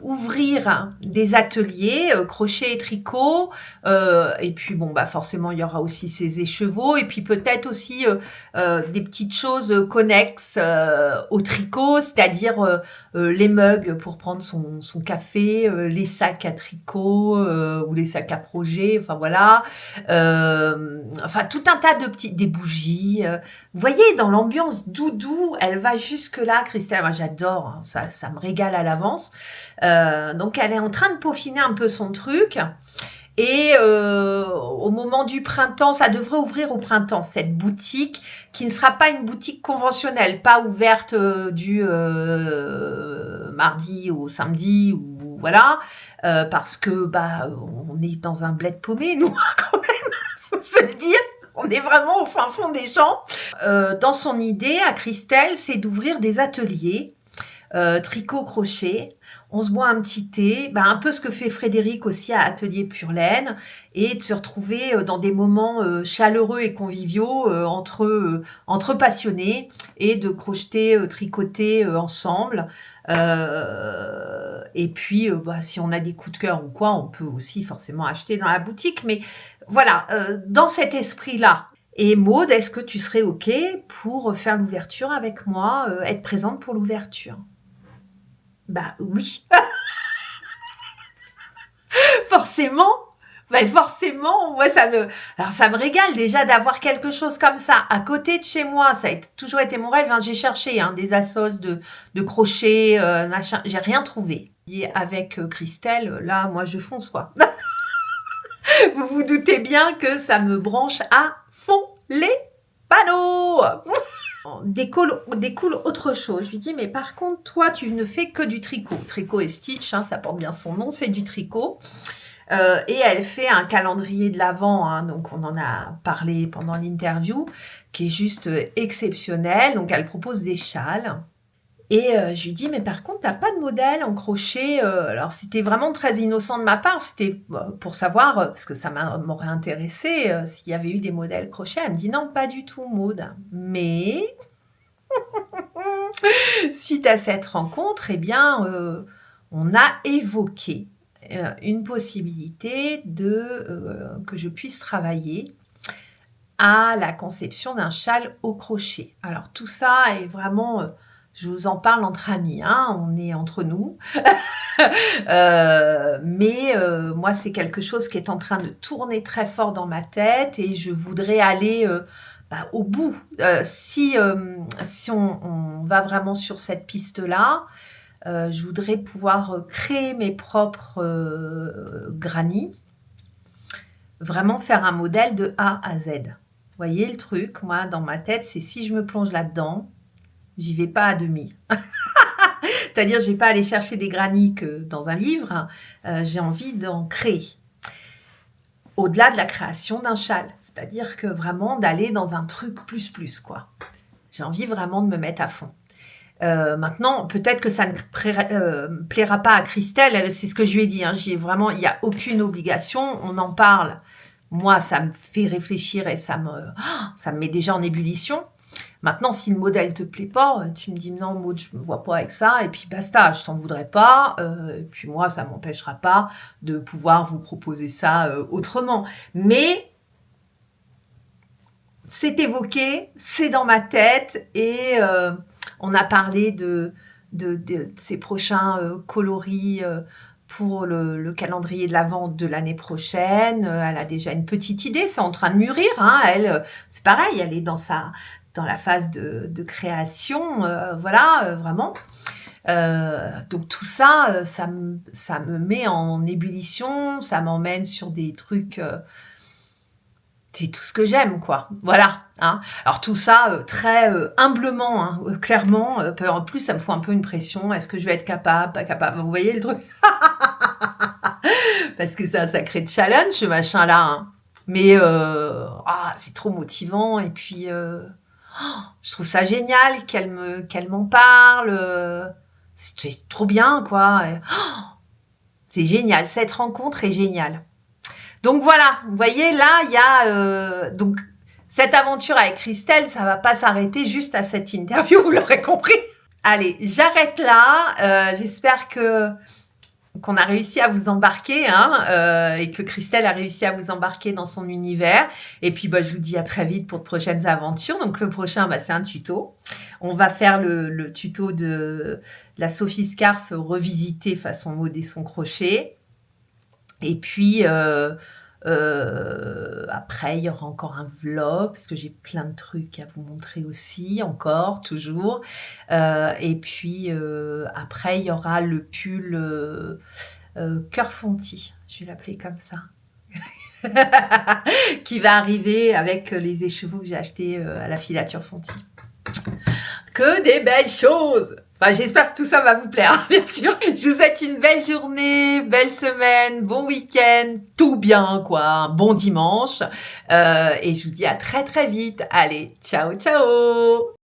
ouvrir des ateliers crochet et tricot. Et puis bon, bah forcément il y aura aussi ses écheveaux et puis peut-être aussi des petites choses connexes au tricot, c'est-à-dire les mugs pour prendre son café, les sacs à tricot ou les sacs à projet. Enfin voilà, enfin tout un tas de des bougies. Vous voyez, dans l'ambiance doudou, elle va jusque-là, Christelle. Moi, j'adore, ça me régale à l'avance. Donc, elle est en train de peaufiner un peu son truc. Et au moment du printemps, ça devrait ouvrir au printemps, cette boutique qui ne sera pas une boutique conventionnelle, pas ouverte du mardi au samedi ou voilà, parce que on est dans un bled paumé, nous, quand même, faut se le dire. On est vraiment au fin fond des champs. Dans son idée, à Christelle, c'est d'ouvrir des ateliers tricot-crochet. On se boit un petit thé, un peu ce que fait Frédéric aussi à Atelier Pure Laine, et de se retrouver dans des moments chaleureux et conviviaux entre passionnés, et de crocheter, tricoter ensemble. Et puis, si on a des coups de cœur ou quoi, on peut aussi forcément acheter dans la boutique. Mais voilà, dans cet esprit-là. Et Maud, est-ce que tu serais OK pour faire l'ouverture avec moi, être présente pour l'ouverture? Bah oui. Forcément. Forcément, moi ça me régale déjà d'avoir quelque chose comme ça à côté de chez moi. Ça a toujours été mon rêve. J'ai cherché des assos de crochet, machin. J'ai rien trouvé. Et avec Christelle, là, moi je fonce quoi. Vous vous doutez bien que ça me branche à fond les panneaux. Découle autre chose. Je lui dis, mais par contre, toi, tu ne fais que du tricot. Tricot et stitch, ça porte bien son nom, c'est du tricot. Et elle fait un calendrier de l'Avent, donc on en a parlé pendant l'interview, qui est juste exceptionnel. Donc elle propose des châles. Et je lui dis, mais par contre, t'as pas de modèle en crochet. Alors, c'était vraiment très innocent de ma part. C'était pour savoir, parce que ça m'aurait intéressé, s'il y avait eu des modèles crochet. Elle me dit, non, pas du tout, Maud. Mais, suite à cette rencontre, eh bien, on a évoqué une possibilité que je puisse travailler à la conception d'un châle au crochet. Alors tout ça est vraiment, je vous en parle entre amis, hein, on est entre nous. Mais moi, c'est quelque chose qui est en train de tourner très fort dans ma tête et je voudrais aller au bout. Si on va vraiment sur cette piste-là, je voudrais pouvoir créer mes propres granny, vraiment faire un modèle de A à Z. Vous voyez le truc, moi, dans ma tête, c'est si je me plonge là-dedans, j'y vais pas à demi. C'est-à-dire, je vais pas aller chercher des granny que dans un livre, j'ai envie d'en créer. Au-delà de la création d'un châle, c'est-à-dire que vraiment d'aller dans un truc plus, quoi. J'ai envie vraiment de me mettre à fond. Maintenant, peut-être que ça ne plaira pas à Christelle, c'est ce que je lui ai dit, hein, il n'y a aucune obligation, on en parle. Moi, ça me fait réfléchir et ça me met déjà en ébullition. Maintenant, si le modèle te plaît pas, tu me dis non, Maud, je me vois pas avec ça, et puis basta, je t'en voudrais pas. Et puis moi, ça m'empêchera pas de pouvoir vous proposer ça autrement. Mais c'est évoqué, c'est dans ma tête, et on a parlé de ces prochains coloris pour le calendrier de l'Avent de l'année prochaine. Elle a déjà une petite idée, c'est en train de mûrir. Hein. Elle, c'est pareil, elle est dans la phase de création, voilà, vraiment. Donc tout ça, ça me met en ébullition, ça m'emmène sur des trucs... c'est tout ce que j'aime, quoi. Voilà. Hein. Alors tout ça, très humblement, hein, clairement. En plus, ça me fout un peu une pression. Est-ce que je vais être capable, pas capable? Vous voyez le truc? Parce que c'est un sacré challenge, ce machin-là. Hein. Mais c'est trop motivant. Et puis, je trouve ça génial qu'elle m'en parle. C'est trop bien, quoi. Et, c'est génial. Cette rencontre est géniale. Donc voilà, vous voyez, là, il y a... donc, cette aventure avec Christelle, ça va pas s'arrêter juste à cette interview, vous l'aurez compris. Allez, j'arrête là. J'espère qu'on a réussi à vous embarquer, hein, et que Christelle a réussi à vous embarquer dans son univers. Et puis, je vous dis à très vite pour de prochaines aventures. Donc, le prochain, c'est un tuto. On va faire le tuto de la Sophie Scarf revisitée façon Maud et son crochet. Et puis, après, il y aura encore un vlog, parce que j'ai plein de trucs à vous montrer aussi, encore, toujours. Et puis, après, il y aura le pull Cœur Fonty, je vais l'appeler comme ça. Qui va arriver avec les écheveaux que j'ai achetés à la filature Fonty. Que des belles choses! Enfin, j'espère que tout ça va vous plaire, bien sûr. Je vous souhaite une belle journée, belle semaine, bon week-end, tout bien, quoi. Un bon dimanche. Et je vous dis à très, très vite. Allez, ciao, ciao!